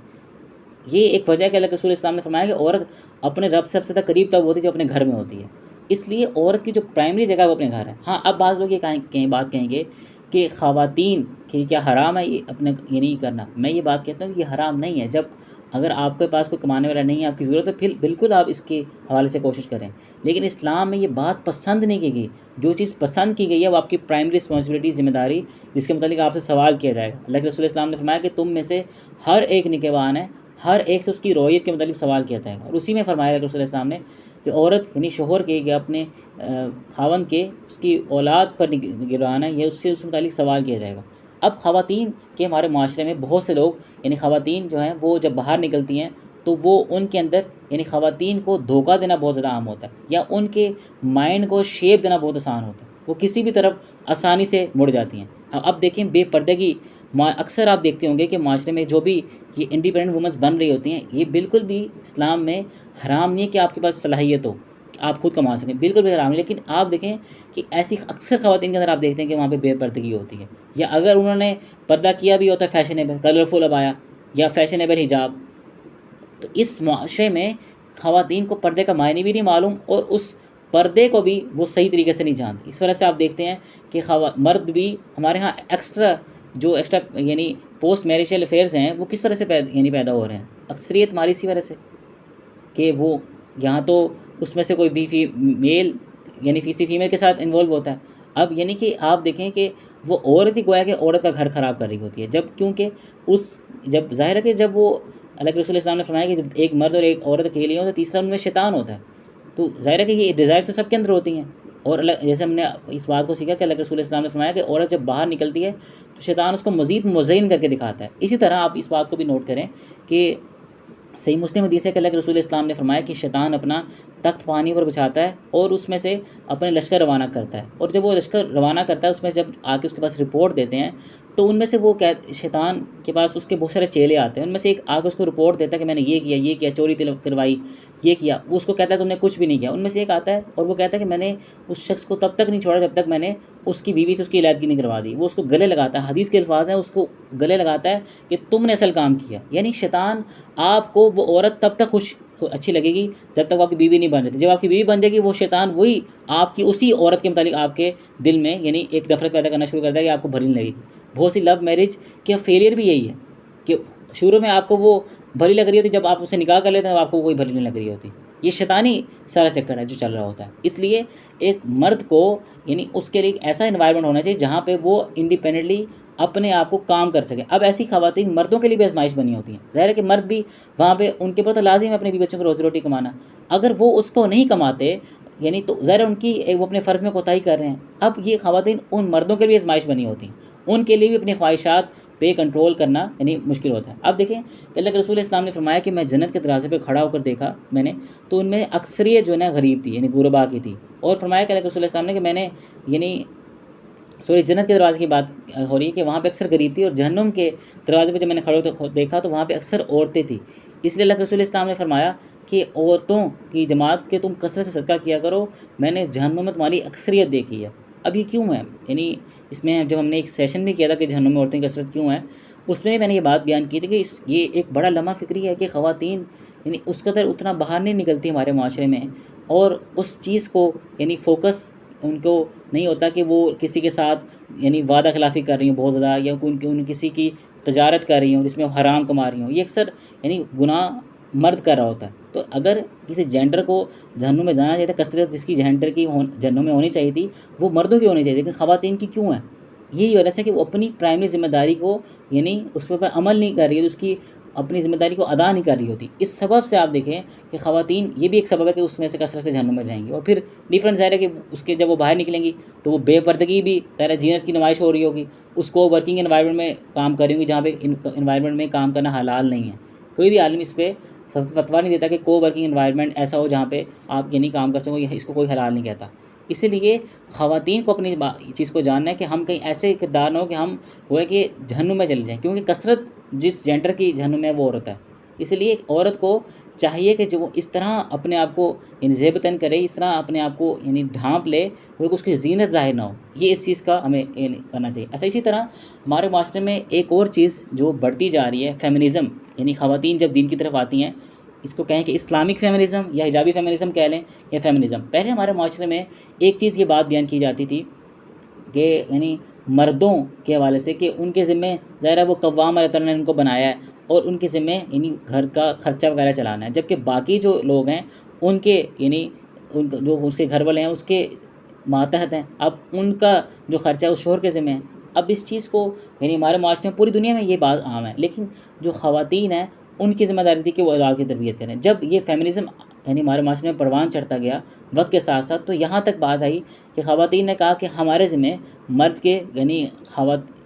Speaker 1: ये एक वजह है कि अल्लाह के रसूल इस्लाम ने फरमाया कि औरत अपने रब से सबसे ज़्यादा करीब तब होती है जब अपने घर में होती है। इसलिए औरत की जो प्राइमरी जगह है वो अपने घर है। हाँ, अब बाज़ लोग ये कहीं बात कहेंगे कि ख़वातीन कि क्या हराम है ये अपने यानी करना। मैं ये बात कहता हूँ कि ये हराम नहीं है। जब अगर आपके पास कोई कमाने वाला नहीं है, आपकी ज़रूरत है, फिर बिल्कुल आप इसके हवाले से कोशिश करें। लेकिन इस्लाम में ये बात पसंद नहीं की गई। जो चीज़ पसंद की गई है वो आपकी प्राइमरी रिस्पॉन्सिबिलिटी, ज़िम्मेदारी, जिसके मुतालिक आपसे सवाल किया जाएगा। अल्लाह के रसूल इस्लाम ने फरमाया कि तुम में से हर एक निगहबान है, हर एक से उसकी रौयत के मुतालिक सवाल किया जाएगा। और उसी में फरमाया रसूल इस्लाम ने कि औरत यानी शोहर के या अपने खावंद के उसकी औलाद पर गिरवाना है, या उससे उस मुतालिक सवाल किया जाएगा। अब ख़वातीन के हमारे माशरे में बहुत से लोग यानी ख़वातीन जो हैं वो जब बाहर निकलती हैं तो वो उनके अंदर यानी ख़वातीन को धोखा देना बहुत ज़्यादा आम होता है, या उनके माइंड को शेप देना बहुत आसान होता है। वो किसी भी तरफ आसानी से मुड़ जाती हैं। अब देखें, बेपर्दगी अक्सर आप देखते होंगे कि माशरे में जो भी ये इंडिपेंडेंट वुमेंस बन रही होती हैं, ये बिल्कुल भी इस्लाम में हराम नहीं है कि आपके पास सलाहियत हो कि आप खुद कमा सकें, बिल्कुल भी हराम नहीं। लेकिन आप देखें कि ऐसी अक्सर ख़वातीन के अंदर आप देखते हैं कि वहाँ पे बेपर्दगी होती है, या अगर उन्होंने पर्दा किया भी होता है फैशनेबल कलरफुल अबाया या फैशनेबल हिजाब, तो इस माशरे में ख़वातीन को पर्दे का मायने भी नहीं मालूम और उस पर्दे को भी वो सही तरीके से नहीं जानती। इस वजह से आप देखते हैं कि मर्द भी हमारे यहाँ एक्स्ट्रा यानी पोस्ट मैरिजल अफेयर्स हैं वो किस तरह से पैदा हो रहे हैं। अक्सरियत हमारी इसी वजह से कि वो यहाँ तो उसमें से कोई भी मेल यानी किसी फीमेल के साथ इन्वॉल्व होता है। अब यानी कि आप देखें कि वो औरत ही गोया कि औरत का घर ख़राब कर रही होती है, जब क्योंकि जब ज़ाहिर है कि जब वो अल्लाह के रसूल इस्लाम ने फरमाया कि जब एक मर्द और एक औरत अकेली हो तो तीसरा उनमें शैतान होता है। तो ज़ाहिर है कि ये डिज़ायर तो सबके अंदर होती हैं। और जैसे हमने इस बात को सीखा कि अल्लाह के रसूल इस्लाम ने फरमाया कि औरत जब बाहर निकलती है तो शैतान उसको मज़ीद मुज़य्यन करके दिखाता है। इसी तरह आप इस बात को भी नोट करें कि सही मुस्लिम हदीस है कि अल्लाह के रसूल इस्लाम ने फरमाया कि शैतान अपना तख्त पानी पर बिछाता है और उसमें से अपने लश्कर रवाना करता है, और जब वो लश्कर रवाना करता है उसमें जब आके उसके पास रिपोर्ट देते हैं तो उनमें से वो शैतान के पास उसके बहुत सारे चेले आते हैं, उनमें से एक आके उसको रिपोर्ट देता है कि मैंने ये किया, चोरी करवाई, ये किया। वो उसको कहता है तुमने कुछ भी नहीं किया। उनमें से एक आता है और वो कहता है कि मैंने उस शख्स को तब तक नहीं छोड़ा जब तक मैंने उसकी बीवी से उसकी इलादगी नहीं करवा दी। वो उसको गले लगाता है, हदीस के अल्फाज हैं, उसको गले लगाता है कि तुमने असल काम किया। यानी शैतान आपको वो औरत तब तक अच्छी लगेगी जब तक आपकी बीवी नहीं बन जाती। जब आपकी बीवी बन जाएगी वो शैतान वही आपकी उसी औरत के मुतालिक आपके दिल में यानी एक नफरत पैदा करना शुरू कर देगा कि आपको भरी नहीं लगेगी। बहुत सी लव मैरिज के फेलियर भी यही है कि शुरू में आपको वो भरी लग रही होती, जब आप उससे निकाह कर लेते हैं आपको कोई भरी नहीं लग रही होती। ये शैतानी सारा चक्कर है जो चल रहा होता है। इसलिए एक मर्द को यानी उसके लिए एक ऐसा इन्वायरमेंट होना चाहिए जहाँ पे वो इंडिपेंडेंटली अपने आप को काम कर सके। अब ऐसी ख़वातीन मर्दों के लिए भी आजमाइश बनी होती हैं। ज़ाहिर है कि मर्द भी वहाँ पे उनके ऊपर तो लाजिम है अपने भी बच्चों को रोज़ी रोटी कमाना। अगर वो उसको नहीं कमाते यानी तो ज़ाहिर उनकी वो अपने फ़र्ज़ में कोताही कर रहे हैं। अब ये ख़वातीन उन मर्दों के लिए आजमाइश बनी होती हैं, उनके लिए भी अपनी ख्वाहिशात पे कंट्रोल करना यानी मुश्किल होता है। अब देखें कि अल्लाह के रसूल इस्लाम ने फरमाया कि मैं जन्नत के दरवाज़े पे खड़ा होकर देखा मैंने, तो उनमें अक्सरियत जो है ना गरीब थी यानी गुरबा की थी। और फरमाया कि अल्लाह के रसूल इस्लाम ने कि मैंने यानी जन्नत के दरवाज़े की बात हो रही है कि वहाँ पे अक्सर गरीब थी, और जहन्नुम के दरवाज़े पे जब मैंने खड़े होकर देखा तो वहाँ पे अक्सर औरतें थी। इसलिए अल्लाह के रसूल इस्लाम ने फरमाया कि औरतों की जमात के तुम कसरत से सदका किया करो, मैंने जहन्नुम में तुम्हारी अक्सरियत देखी है। अब ये क्यों है? यानी इसमें जब हमने एक सेशन भी किया था कि जहन्नुम में औरतें की कसरत क्यों है, उसमें मैंने ये बात बयान की थी कि ये एक बड़ा लम्हा फ़िक्री है कि ख़वातीन यानी उस कदर उतना बाहर नहीं निकलती हमारे माशरे में, और उस चीज़ को यानी फ़ोकस उनको नहीं होता कि वो किसी के साथ यानी वादा खिलाफ़ी कर रही हों बहुत ज़्यादा, या उन किसी की तजारत कर रही हों जिसमें वो हराम कमा रही हों। ये अक्सर यानी गुनाह मर्द कर रहा होता है। तो अगर किसी जेंडर को जहन्नुम में जाना चाहिए था, कसरत जिसकी जेंडर की जहन्नुम में होनी चाहिए थी वो मर्दों की होनी चाहिए, लेकिन ख़वातीन की क्यों है? यही वजह से कि वो अपनी प्राइमरी ज़िम्मेदारी को यानी उस पर अमल नहीं कर रही है, उसकी अपनी ज़िम्मेदारी को अदा नहीं कर रही होती। इस सबब से आप देखें कि ख़वातीन, ये भी एक सबब है कि उसमें से कसरत से जहन्नुम में जाएँगी। और फिर डिफ़रेंस ज़ाहिर है कि उसके जब वो बाहर निकलेंगी तो वो बेपर्दगी भी ज़ाहिर है जीनत की नुमाइश हो रही होगी। उसको वर्किंग एनवायरनमेंट में काम कर रही होंगी जहाँ पे एनवायरनमेंट में काम करना हलाल नहीं है। कोई भी आलिम इस पे फतवा नहीं देता कि को वर्किंग एनवायरनमेंट ऐसा हो जहाँ पे आप यानी काम कर सको, इसको कोई हलाल नहीं कहता। इसीलिए ख़वातीन को अपनी चीज़ को जानना है कि हम कहीं ऐसे किरदार ना हो कि हम वो है कि जहन्नुम में चले जाएँ, क्योंकि कसरत जिस जेंडर की जहन्नुम में वो औरत है। इसलिए एक औरत को चाहिए कि जो वो इस तरह अपने आप को यानी ज़ेबतन करे, इस तरह अपने आप को यानी ढाँप ले कि उसकी ज़ीनत ज़ाहिर ना हो। ये इस चीज़ का हमें यानी करना चाहिए। अच्छा, इसी तरह हमारे माशरे में एक और चीज़ जो बढ़ती जा रही है, फ़ेमिनिज़्म, यानी ख़वातीन जब दीन की तरफ आती हैं, इसको कहें कि इस्लामिक फ़ेमिनिज़्म या हिजाबी फ़ेमिनिज़्म कह लें, या फ़ेमिनिज़्म। पहले हमारे माशरे में एक चीज़ ये बात बयान की जाती थी कि यानी मर्दों के हवाले से कि उनके ज़िम्मे ज़ाहिर है वो कव्वाम अल्लाह ताला ने उनको बनाया है और उनके ज़िम्मे यानी घर का खर्चा वगैरह चलाना है, जबकि बाकी जो लोग हैं उनके यानी उन जो उसके घर वाले हैं उसके मातहत हैं। अब उनका जो खर्चा है उस शोहर के ज़िम्मे है। अब इस चीज़ को यानी हमारे माशरे में, पूरी दुनिया में ये बात आम है, लेकिन जो ख़वातीन हैं उनकी ज़िम्मेदारी थी कि वो औलाद की तरबियत करें। जब ये फ़ेमिनिज़्म यानी हमारे माशरे में परवान चढ़ता गया वक्त के साथ साथ, तो यहाँ तक बात आई कि ख़वातीन ने कहा कि हमारे ज़िम्मे मर्द के यानी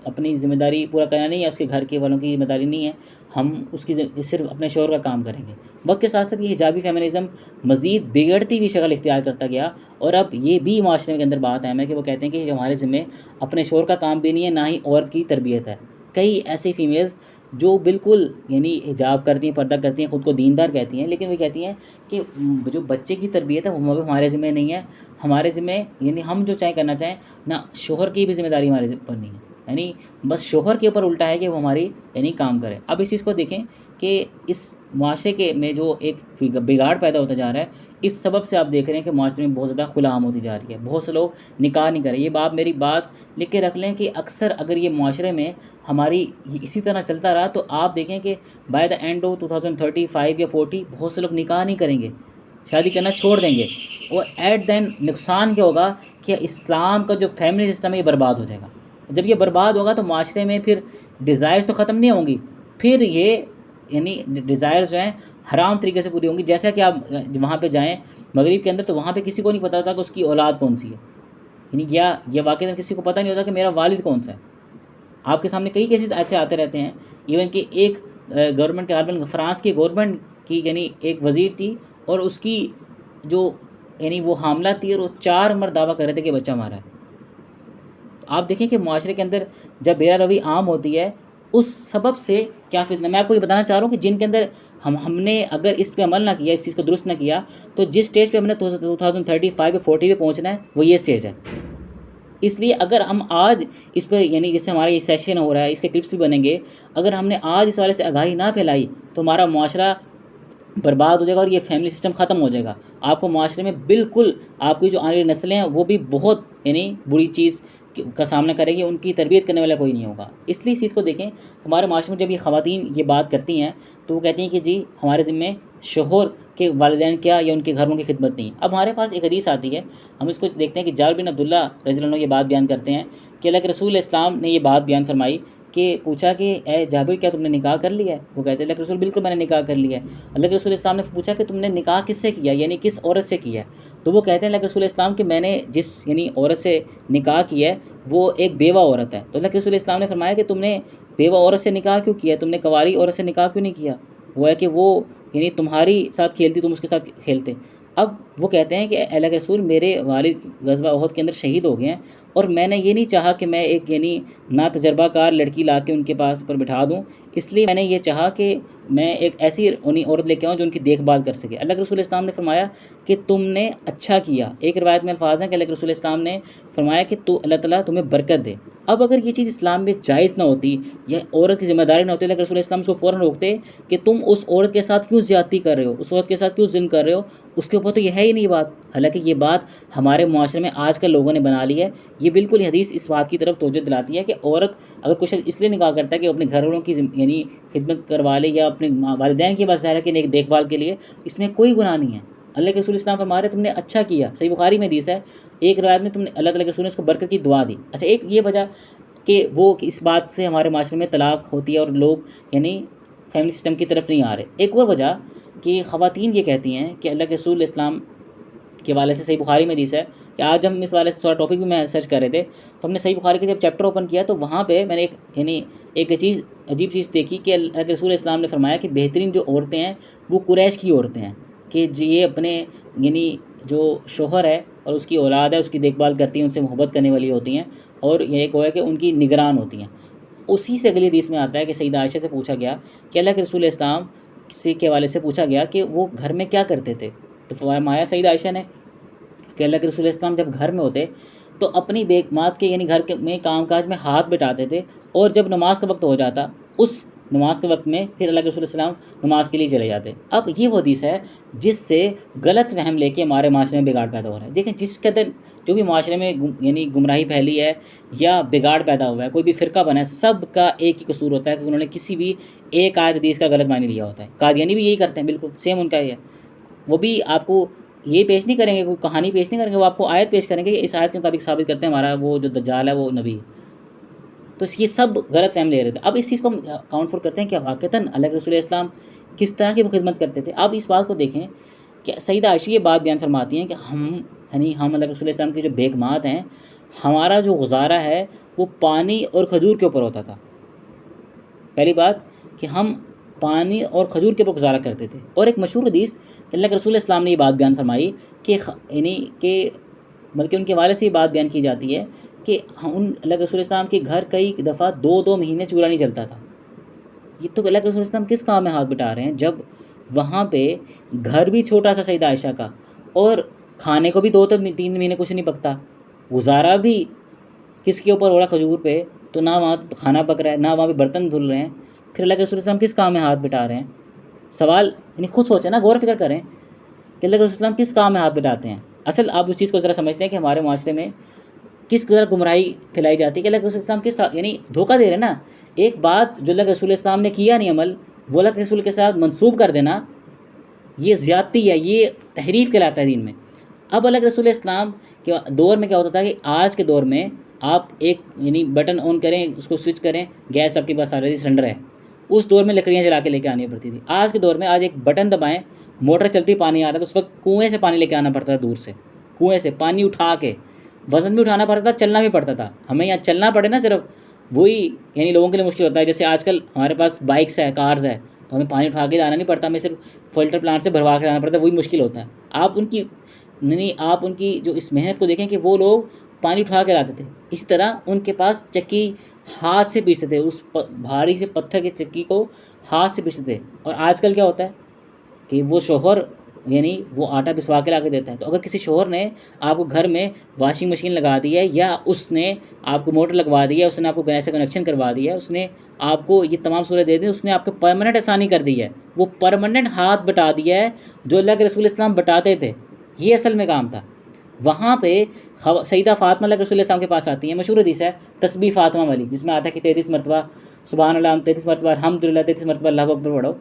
Speaker 1: अपनी ज़िम्मेदारी पूरा करना नहीं है, उसके घर के वालों की ज़िम्मेदारी नहीं है, हम उसकी सिर्फ अपने शौहर का काम करेंगे। वक्त के साथ साथ ये हिजाबी फ़ेमिनिज़्म मज़ीद बिगड़ती हुई शक्ल इख्तियार करता गया, और अब ये भी माशरे के अंदर बात है कि वो कहते हैं कि जो हमारे ज़िम्मे अपने शौहर का काम भी नहीं है, ना ही औरत की तरबियत है। कई ऐसी फ़ीमेल्स जो बिल्कुल यानी हिजाब करती हैं, पर्दा करती हैं, ख़ुद को दीनदार कहती हैं, लेकिन वो कहती हैं कि जो बच्चे की तरबियत है वो हमारे ज़िम्मे नहीं है, हमारे ज़िम्मे यानी हम जो चाहे करना चाहें ना, शौहर की भी ज़िम्मेदारी हमारे ऊपर नहीं है, यानी बस शौहर के ऊपर उल्टा है कि वो हमारी यानी काम करे। अब इस चीज़ को देखें कि इस मुआशरे के में जो एक बिगाड़ पैदा होता जा रहा है, इस सबब से आप देख रहे हैं कि मुआशरे में बहुत ज़्यादा खुलाआम होती जा रही है। बहुत से लोग निकाह नहीं कर रहे। ये मेरी बात लिख के रख लें कि अक्सर अगर ये मुआशरे में हमारी इसी तरह चलता रहा तो आप देखें कि बाय द एंड ऑफ 2035 या 40 बहुत से लोग निकाह नहीं करेंगे, शादी करना छोड़ देंगे, और एट देन नुकसान क्या होगा कि इस्लाम का जो फैमिली सिस्टम है ये बर्बाद हो जाएगा। जब ये बर्बाद होगा तो माशरे में फिर डिज़ायर्स तो ख़त्म नहीं होंगी, फिर ये यानी डिज़ायर्स जो हैं हराम तरीके से पूरी होंगी। जैसा कि आप वहाँ पे जाएँ मगरिब के अंदर, तो वहाँ पे किसी को नहीं पता होता कि उसकी औलाद कौन सी है, यानी या ये वाक़ई किसी को पता नहीं होता कि मेरा वालिद कौन सा है। आपके सामने कई केसेस ऐसे आते रहते हैं। इवन कि एक गवर्नमेंट के गालिबन फ्रांस की गवर्नमेंट की यानी एक वज़ीर थी, और उसकी जो यानी वो हामला थी और वो 4 मर्द दावा कर रहे थे कि बच्चा हमारा है। आप देखें कि मुआशरे के अंदर जब बेरहमी आम होती है, उस सबब से क्या फितना। मैं आपको ये बताना चाह रहा हूँ कि जिनके अंदर हमने अगर इस पे अमल ना किया, इस चीज़ को दुरुस्त ना किया, तो जिस स्टेज पे हमने 2035 या 40 पे पहुँचना है वो ये स्टेज है। इसलिए अगर हम आज इस पर यानी जैसे हमारा ये सेशन हो रहा है, इसके क्लिप्स भी बनेंगे, अगर हमने आज इस वाले से आगाही ना फैलाई तो हमारा मुआशरा बर्बाद हो जाएगा और ये फैमिली सिस्टम ख़त्म हो जाएगा। आपको मुआशरे में बिल्कुल आपकी जो आने वाली नस्लें हैं वो भी बहुत यानी बुरी चीज़ का सामना करेगी, उनकी तरबियत करने वाला कोई नहीं होगा। इसलिए इस चीज़ को देखें, हमारे माशरे में जब ये ख़वातीन ये बात करती हैं तो वो कहती हैं कि जी हमारे ज़िम्मे शोहर के वालिदैन क्या या उनके घरों की खिदमत नहीं। अब हमारे पास एक हदीस आती है, हम इसको देखते हैं कि जाबिर बिन अब्दुल्ला रज़ियल्लाहु अन्हु ये बात बयान करते हैं कि अल्लाह के रसूल इस्लाम ने ये बात बयान फरमाई कि पूछा कि ए जाबिर क्या तुमने निकाह कर लिया है? वो कहते हैं अल्लाह के रसूल बिल्कुल मैंने निकाह कर लिया है। अल्लाह के रसूल इस्लाम ने पूछा कि तुमने निकाह किससे किया, यानी किस औरत से किया है? तो वो कहते हैं अल्लाह के रसूल इस्लाम कि मैंने जिस यानी औरत से निकाह किया है वो एक बेवा औरत है। तो अल्लाह के रसूल इस्लाम ने फरमाया कि तुमने बेवा औरत से निकाह क्यों किया, तुमने कंवारी औरत से निकाह क्यों नहीं किया? वो है कि वो यानी तुम्हारी साथ खेलती, तुम उसके साथ खेलते। अब वो कहते हैं कि अल्लाह के रसूल मेरे वालिद ग़ज़वा उहद के अंदर शहीद हो गए हैं, और मैंने ये नहीं चाहा कि मैं एक यानी ना तजर्बाकार लड़की ला के उनके पास पर बिठा दूँ, इसलिए मैंने ये चाहा कि मैं एक ऐसी उन्हीं औरत लेके आऊँ जो उनकी देखभाल कर सके। अल्लाह के रसूल इस्लाम ने फरमाया कि तुमने अच्छा किया। एक रिवायत में अल्फाज़ हैं कि अल्लाह के रसूल इस्लाम ने फरमाया कि तो अल्लाह ताला तुम्हें बरकत दे। अब अगर ये चीज़ इस्लाम में जायज़ ना होती या औरत की ज़िम्मेदारी ना होती, अल्लाह के रसूल इस्लाम उसको फ़ौरन रोकते कि तुम उस औरत के साथ क्यों ज़्यादती कर रहे हो, उस औरत के साथ क्यों ज़िल्म कर रहे हो, उसके वो तो ये है ही नहीं बात। हालांकि ये बात हमारे मुआशरे में आजकल लोगों ने बना ली है। ये बिल्कुल ही हदीस इस बात की तरफ तवज्जो दिलाती है कि औरत अगर कुछ इसलिए निकाह करता है कि अपने घर वालों की यानी खिदमत करवा ले या अपने वालिदैन की बस ज़ाहिर है कि देखभाल के लिए, इसमें कोई गुनाह नहीं है। अल्लाह के रसूल इस्लाम फरमा रहे तुमने अच्छा किया। सही बुखारी में हदीस है, एक रिवायत में तुमने अल्लाह ताला के रसूल ने उसको बरकत की दुआ दी। अच्छा, एक ये वजह कि वो इस बात से हमारे माशरे में तलाक होती है और लोग यानी फैमिली सिस्टम की तरफ नहीं आ रहे। एक और वजह कि ख़वातीन ये कहती हैं कि अल्लाह के रसूल इस्लाम के वाले से, सही बुखारी में हदीस है कि आज हम इस वाले से थोड़ा टॉपिक भी मैं सर्च कर रहे थे तो हमने सही बुखारी के जब चैप्टर ओपन किया तो वहाँ पे मैंने एक चीज़ अजीब चीज़ देखी कि अल्लाह के रसूल इस्लाम ने फरमाया कि बेहतरीन जो औरतें हैं वो कुरैश की औरतें हैं, कि ये अपने यानी जो शोहर है और उसकी औलाद है उसकी देखभाल करती हैं, उनसे मोहब्बत करने वाली होती हैं और ये एक है कि उनकी निगरान होती हैं। उसी से अगली हदीस में आता है कि सईदा आयशा से पूछा गया कि अल्लाह के रसूल इस्लाम से के हवाले से पूछा गया कि वो घर में क्या करते थे, तो फरमाया सईदा आयशा ने कि अल्लाह के रसूल इस्लाम जब घर में होते तो अपनी बेगमात के यानी घर के में कामकाज में हाथ बटाते थे और जब नमाज का वक्त हो जाता उस नमाज के वक्त में फिर अल्लाह के रसूल इस्लाम नमाज के लिए चले जाते। अब ये वो हदीस है जिससे गलत फहम लेके हमारे माशरे में बिगाड़ पैदा हो रहा है। देखें, जिस कदर जो भी माशरे में यानी गुमराही फैली है या बिगाड़ पैदा हुआ है, कोई भी फ़िरका बना है, सब का एक ही कसूर होता है कि उन्होंने किसी भी एक आयत हदीस का गलत मानी लिया होता है। कादियानी भी यही करते हैं, बिल्कुल सेम उनका ही है। वो भी आपको ये पेश नहीं करेंगे, कोई कहानी पेश नहीं करेंगे, वो आपको आयत पेश करेंगे कि इस आयत के मुताबिक साबित करते हैं हमारा वो जो दज्जाल है वो नबी है। तो ये सब गलत फहम ले रहे थे। अब इस चीज़ को हम काउंट फॉर करते हैं कि वाक़तन अल्लाह के रसूल इस्लाम किस तरह की वो खिदमत करते थे। अब इस बात को देखें कि सईदा आयशा ये बात बयान फरमाती हैं कि हम अल्लाह के रसूल इस्लाम की जो बेगमात हैं, हमारा जो गुजारा है वो पानी और खजूर के ऊपर होता था। पहली बात कि हम पानी और खजूर के ऊपर गुजारा करते थे। और एक मशहूर हदीस अल्लाह के रसूल इस्लाम ने ये बात बयान फरमाई कि बल्कि उनके वाले से ये बात बयान की जाती है कि उन अल्लाह के रसूल इस्लाम के घर कई दफ़ा 2-2 महीने चूल्हा नहीं जलता था। ये तो अल्लाह के रसूल इस्लाम किस काम में हाथ बटा रहे हैं जब वहाँ पे घर भी छोटा सा सईदा आयशा का और खाने को भी 2-3 महीने कुछ नहीं पकता, गुजारा भी किसके ऊपर हो रहा, खजूर पे, तो ना वहाँ खाना पक रहा है ना वहाँ पे बर्तन धुल रहे हैं। फिर अल्लाह के रसूल इस्लाम किस काम में हाथ बटा रहे हैं? सवाल यानी खुद सोचें ना, गौर फिक्र करें कि अल्लाह के रसूल इस्लाम किस काम में हाथ बटाते हैं। असल आप उस चीज़ को ज़रा समझते हैं कि हमारे माशरे में किस कदर गुमराही फैलाई जाती है कि अल्लाह के रसूल इस्लाम किस यानी धोखा दे रहे हैं ना। एक बात जो अल्लाह के रसूल इस्लाम ने किया नहीं अमल, वो अल्लाह के रसूल के साथ मंसूब कर देना, ये ज़्यादती है, ये तहरीफ कहलाता है दीन में। अब अल्लाह के रसूल इस्लाम के दौर में क्या होता था कि आज के दौर में आप एक यानी बटन ऑन करें, उसको स्विच करें, गैस आपके पास ऑलरेडी सिलेंडर है। उस दौर में लकड़ियाँ जला के लेके आनी पड़ती थी। आज के दौर में आज एक बटन दबाएं, मोटर चलती, पानी आ रहा है, तो उस वक्त कुएँ से पानी लेके आना पड़ता था, दूर से कुएँ से पानी उठा के, वज़न भी उठाना पड़ता था, चलना भी पड़ता था। हमें यहाँ चलना पड़े ना सिर्फ, वही यानी लोगों के लिए मुश्किल होता है। जैसे आजकल हमारे पास बाइक्स है, कार्स है, तो हमें पानी उठा के लाना नहीं पड़ता, हमें सिर्फ फिल्टर प्लांट से भरवा के लाना पड़ता है, वही मुश्किल होता है। आप उनकी जो इस मेहनत को देखें कि वो लोग पानी उठा के लाते थे, इस तरह उनके पास चक्की हाथ से पीसते थे, उस भारी से पत्थर की चक्की को हाथ से पीसते थे। और आजकल क्या होता है कि वो शोहर यानी वो आटा पिसवा के ला के देता है। तो अगर किसी शोहर ने आपको घर में वॉशिंग मशीन लगा दी है या उसने आपको मोटर लगवा दी है, उसने आपको गैस से कनेक्शन करवा दिया है, उसने आपको ये तमाम सहूलत दे दी, उसने आपको परमानेंट आसानी कर दी है, वो परमानेंट हाथ बटा दिया है जो अल्लाह के रसूल इस्लाम बटाते थे। ये असल में काम था। वहाँ पे सईदा फ़ातिमा अल्लाह के रसूल इस्लाम के पास आती है। मशहूर हदीस है तस्बीह फ़ातिमा वाली, जिसमें आता है कि 33 मरतबा सुबहान अल्लाह, 33 मरतबा अल्हम्दुलिल्लाह, 33 मरतबा अल्लाहु अकबर पढ़ो।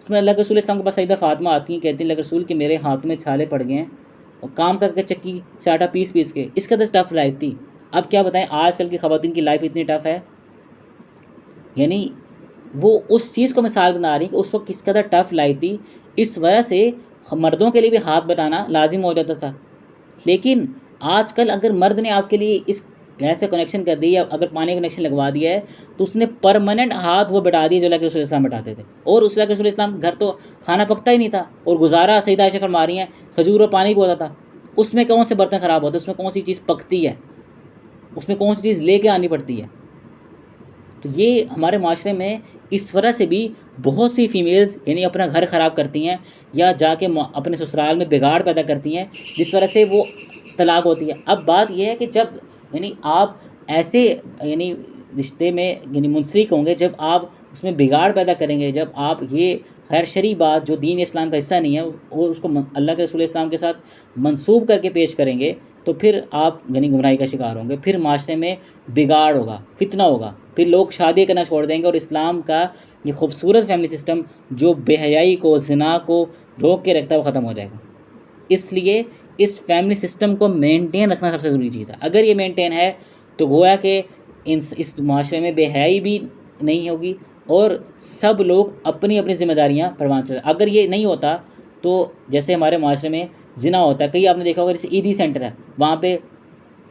Speaker 1: उसमें अल्लाह के रसूल इस्लाम के पास सईदा फ़ातिमा आती हैं, कहती हैं अल्लाह के रसूल के मेरे हाथों में छाले पड़ गए हैं और काम करके चक्की से आटा पीस के, इसका तो टफ़ लाइफ थी। अब क्या बताएं, आजकल की ख़वातीन की लाइफ इतनी टफ़ है, यानी वो उस चीज़ को मिसाल बना रही कि उस वक्त किस कदर टफ़ लाइफ थी। इस वजह से मर्दों के लिए भी हाथ बटाना लाजिम हो जाता था। लेकिन आजकल अगर मर्द ने आपके लिए इस गैस से कनेक्शन कर दी या अगर पानी का कनेक्शन लगवा दिया है तो उसने परमानेंट हाथ वो बटा दिए जो अल्लाह के रसूल इस्लाम बटाते थे। और उस अल्लाह के रसूल इस्लाम घर तो खाना पकता ही नहीं था और गुजारा सईदा आयशा फरमा रही हैं खजूर और पानी भी होता था। उसमें कौन से बर्तन ख़राब होते, उसमें कौन सी चीज़ पकती है, उसमें कौन सी चीज़ लेके आनी पड़ती है। तो ये हमारे माशरे में इस वजह से भी बहुत सी फ़ीमेल्स यानी अपना घर ख़राब करती हैं या जाके अपने ससुराल में बिगाड़ पैदा करती हैं, जिस वजह से वो तलाक होती है। अब बात यह है कि जब यानी आप ऐसे यानी रिश्ते में यानी मुंसलिक होंगे, जब आप उसमें बिगाड़ पैदा करेंगे, जब आप ये गैर शरई बात जो दीन इस्लाम का हिस्सा नहीं है और उसको अल्लाह के रसूल इस्लाम के साथ मंसूब करके पेश करेंगे, तो फिर आप यानी गुमराही का शिकार होंगे, फिर माशरे में बिगाड़ होगा, फितना होगा, फिर लोग शादी करना छोड़ देंगे और इस्लाम का ये खूबसूरत फैमिली सिस्टम जो बेहयाई को, ज़िना को रोक के रखता है, वो ख़त्म हो जाएगा। इसलिए इस फैमिली सिस्टम को मेंटेन रखना सबसे ज़रूरी चीज़ है। अगर ये मेंटेन है तो गोया कि इस माशरे में बेहयाई भी नहीं होगी और सब लोग अपनी अपनी ज़िम्मेदारियाँ परवान चढ़े। अगर ये नहीं होता तो जैसे हमारे माशरे में ज़िना होता है, कई आपने देखा होगा जैसे ईदी सेंटर है, वहाँ पे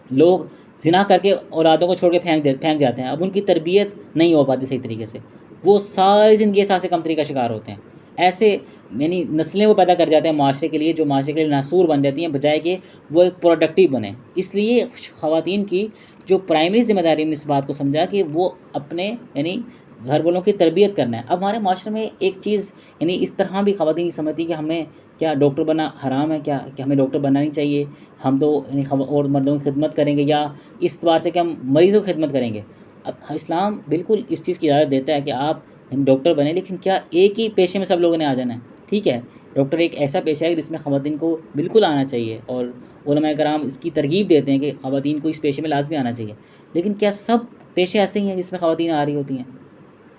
Speaker 1: लोग ज़िना करके औलादों को छोड़ के फेंक जाते हैं। अब उनकी तरबियत नहीं हो पाती सही तरीके से, वो सारी ज़िंदगी एहसास कमतरी का शिकार होते हैं। ऐसे यानी नस्लें वो पैदा कर जाते हैं माशरे के लिए, जो माशरे के लिए नासूर बन जाती हैं, बजाय कि वो एक प्रोडक्टिव बने। इसलिए ख़वातीन की जो प्राइमरी ज़िम्मेदारी ने इस बात को समझा कि वो अपने यानी घर वालों की तरबियत करना है। अब हमारे माशरे में एक चीज़ यानी इस तरह भी ख़वातीन की समझती कि हमें क्या डॉक्टर बनना हराम है, क्या कि हमें डॉक्टर बनना नहीं चाहिए, हम तो यानी और मर्दों की खिदमत करेंगे, या इस बार से कि हम मरीज़ों की खिदमत करेंगे। अब इस्लाम बिल्कुल इस चीज़ की इजाज़त देता है कि आप डॉक्टर बने, लेकिन क्या एक ही पेशे में सब लोगों ने आ जाना है? ठीक है, डॉक्टर एक ऐसा पेशा है जिसमें ख़वातीन को बिल्कुल आना चाहिए और उलमाए कराम इसकी तरगीब देते हैं कि ख़वातीन को इस पेशे में लाज़मी आना चाहिए। लेकिन क्या सब पेशे ऐसे ही हैं जिसमें ख़वातीन आ रही होती हैं?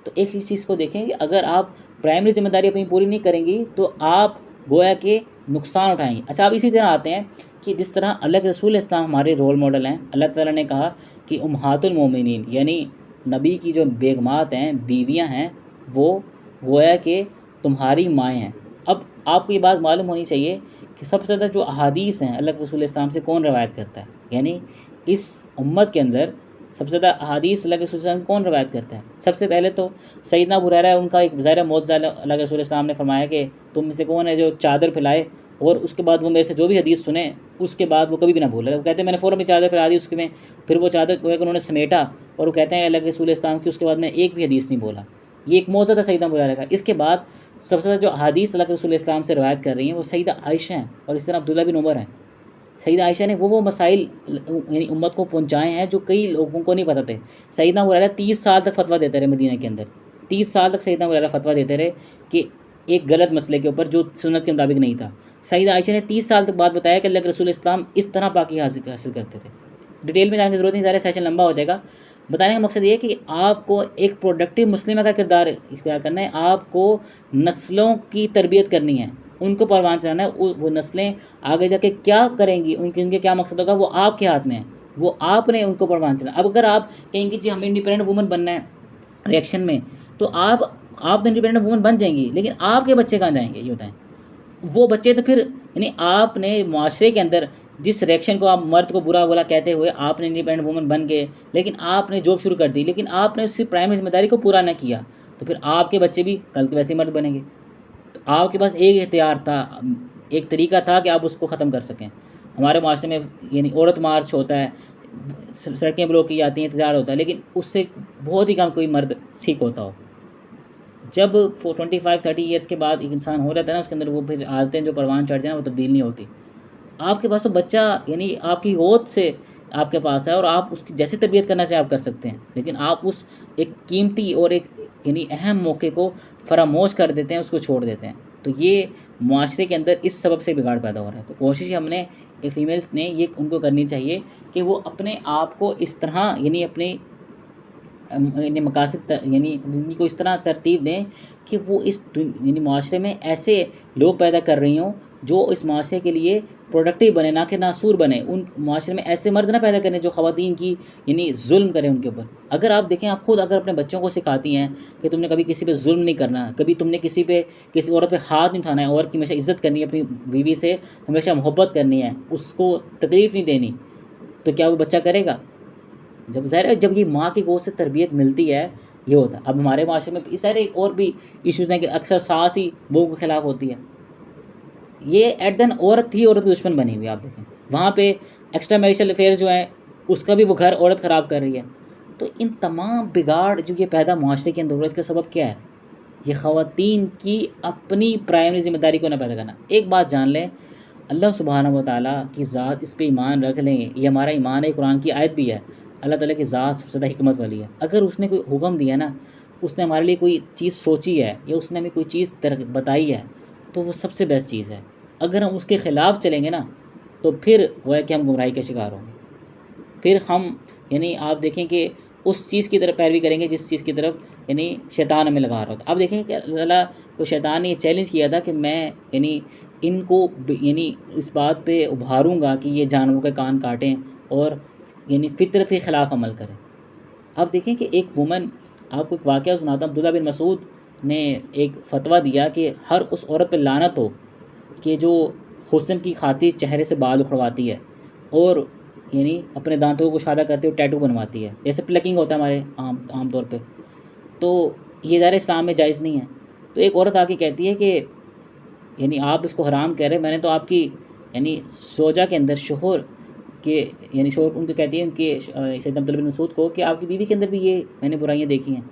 Speaker 1: तो एक इस चीज़ को देखें कि अगर आप प्राइमरी ज़िम्मेदारी अपनी पूरी नहीं करेंगी तो आप गोया के नुकसान उठाएंगे। अच्छा, अब इसी तरह आते हैं कि जिस तरह अल्लाह के रसूल इस्लाम हमारे रोल मॉडल हैं। अल्लाह ताला ने कहा कि उम्महातुल मोमिनीन यानी नबी की जो बेगमात हैं, बीवियां हैं, वो गोया के तुम्हारी माएँ हैं। अब आपको ये बात मालूम होनी चाहिए कि सबसे ज़्यादा जो अहादीस हैं अल्लाह के रसूल इस्लाम से कौन रवायत करता है, यानी इस उम्मत के अंदर सबसे ज़्यादा अहादीस अल्लाह के रसूल सल्लल्लाहु अलैहि वसल्लम कौन रवायत करता है? सबसे पहले तो सैयदना अबू हुरैरा है, उनका एक ज़ाहिर मौज़ा अल्लाह के रसूल इस्लाम ने फरमाया कि तुम में से कौन है जो चादर फैलाए और उसके बाद वो मेरे से जो भी हदीस सुने उसके बाद वो कभी भी ना भूले। वो कहते हैं मैंने फ़ौरन भी चादर फैला दी, उसके में फिर वो चादर को उन्होंने समेटा और वो कहते हैं अल्लाह के रसूल इस्लाम की उसके बाद मैं एक भी हदीस नहीं बोला। ये एक मौज़ा था सैयदना अबू हुरैरा का। इसके बाद सबसे ज़्यादा जो अहादीस अल्लाह के रसूल इस्लाम से रवायत कर रही हैं वो सैयदा आयशा हैं और इस तरह अब्दुल्लाह बिन उमर हैं। सैयदा आयशा ने वो मसाइल यानी उम्मत को पहुँचाए हैं जो कई लोगों को नहीं पता थे। सैयदना अबू हुरैरा 30 साल तक फतवा देते रहे मदीना के अंदर। 30 साल तक सैयदना अबू हुरैरा फतवा देते रहे कि एक गलत मसले के ऊपर जो सुन्नत के मुताबिक नहीं था। सैयदा आयशा ने 30 साल तक बाद बताया कि अल्लाह के रसूल इस्लाम इस तरह पाकी हासिल करते थे। डिटेल में जाने की ज़रूरत नहीं, सारे सेशन लंबा हो जाएगा। बताने का मकसद ये है कि आपको एक प्रोडक्टिव मुस्लिमा का किरदार इख्तियार करना है। आपको नस्लों की तरबियत करनी है, उनको परवान चढ़ाना है। वो नस्लें आगे जाके क्या करेंगी, उनके क्या मकसद होगा, वो आपके हाथ में है। वो आपने उनको परवान चढ़ाना। अब अगर आप कहेंगे जी हमें इंडिपेंडेंट वूमन बनना है रिएक्शन में, तो आप तो इंडिपेंडेंट वूमन बन जाएंगी, लेकिन आपके बच्चे कहाँ जाएंगे ये बताएं? वो बच्चे तो फिर यानी आपने माशरे के अंदर जिस रिएक्शन को आप मर्द को बुरा भला कहते हुए आपने इंडिपेंडेंट वूमन बन गए, लेकिन आपने जॉब शुरू कर दी, लेकिन आपने उसकी प्राइमरी जिम्मेदारी को पूरा ना किया, तो फिर आपके बच्चे भी कल के वैसे ही मर्द बनेंगे। तो आपके पास एक इख्तियार था, एक तरीका था कि आप उसको ख़त्म कर सकें। हमारे माशरे में यानी औरत मार्च होता है, सड़कें ब्लॉक की जाती हैं, इंतजार होता है, लेकिन उससे बहुत ही कम कोई मर्द सीख होता हो। जब 25-30 ईयर्स के बाद एक इंसान हो जाता है ना, उसके अंदर वो फिर आदतें जो परवान चढ़ जाए वो तब्दील नहीं होती। आपके पास तो बच्चा यानी आपकी गोद से आपके पास है और आप उसकी जैसे तरबियत करना चाहे आप कर सकते हैं, लेकिन आप उस एक कीमती और एक यानी अहम मौके को फरामोश कर देते हैं, उसको छोड़ देते हैं। तो ये माशरे के अंदर इस सबब से बिगाड़ पैदा हो रहा है। तो कोशिश हमने फीमेल्स ने ये उनको करनी चाहिए कि वो अपने आप को इस तरह यानी अपने यानी मकासद यानी ज़िंदगी को इस तरह तरतीब दें कि वो इस यानी माशरे में ऐसे लोग पैदा कर रही हों जो इस माशरे के लिए प्रोडक्टिव बने, ना कि नासूर बने। उन माशरे में ऐसे मर्द ना पैदा करें जो ख़वातीन की यानी जुल्म करें उनके ऊपर। अगर आप देखें, आप खुद अगर अपने बच्चों को सिखाती हैं कि तुमने कभी किसी पे जुल्म नहीं करना, कभी तुमने किसी औरत पे हाथ नहीं उठाना है, औरत की हमेशा इज़्ज़त करनी है, अपनी बीवी से हमेशा मोहब्बत करनी है, उसको तकलीफ़ नहीं देनी, तो क्या वो बच्चा करेगा? जब ज़ाहिर है जब ये माँ की गोद से तरबियत मिलती है ये होता है। अब हमारे माशरे में इस सारे और भी इश्यूज़ हैं कि अक्सर सास ही बहू के ख़िलाफ़ होती है। ये एट देन औरत ही औरत की दुश्मन बनी हुई है। आप देखें वहाँ पे एक्स्ट्रा मैरिटल अफेयर जो है उसका भी वो घर औरत ख़राब कर रही है। तो इन तमाम बिगाड़ जो ये पैदा माशरे के अंदर हो रहा है, इसका सबब क्या है? ये ख़वातीन की अपनी प्राइमरी ज़िम्मेदारी को न पैदा करना। एक बात जान लें, अल्लाह सुब्हानहू व तआला की ज़ात, इस पे ईमान रख लें, ये हमारा ईमान है, कुरान की आयत भी है। अल्लाह ताला की ज़ात सबसे ज़्यादा हिकमत वाली है। अगर उसने कोई हुक्म दिया ना उसने हमारे लिए कोई चीज़ सोची है या उसने हमें कोई चीज़ बताई है, तो वो सबसे बेस्ट चीज़ है। अगर हम उसके ख़िलाफ़ चलेंगे ना, तो फिर वो है कि हम गुमराही के शिकार होंगे। फिर हम यानी आप देखें कि उस चीज़ की तरफ पैरवी करेंगे जिस चीज़ की तरफ यानी शैतान हमें लगा रहा होता। अब देखें कि अल्लाह ताला को शैतान ने ये चैलेंज किया था कि मैं यानी इनको यानी इस बात पे उभारूँगा कि ये जानवरों के कान काटें और यानी फ़ितरत के ख़िलाफ़ अमल करें। अब देखें कि एक वुमन, आपको एक वाक़या सुनाता हूँ। अब्दुल्ला बिन मसूद ने एक फ़तवा दिया कि हर उस औरत पे लानत हो कि जो हुस्न की खातिर चेहरे से बाल उखड़वाती है और यानी अपने दांतों को कुशादा करते हुए टैटू बनवाती है, जैसे प्लकिंग होता है हमारे आम तौर पे। तो ये ज़ाहिर इस्लाम में जायज़ नहीं है। तो एक औरत आके कहती है कि यानी आप इसको हराम कह रहे हैं, मैंने तो आपकी यानी सोजा के अंदर शोहर के यानी शोहर उनको कहती है उनके सैयदना अब्दुल्ला बिन मसूद को कि आपकी बीवी के अंदर भी ये मैंने बुराइयाँ देखी हैं।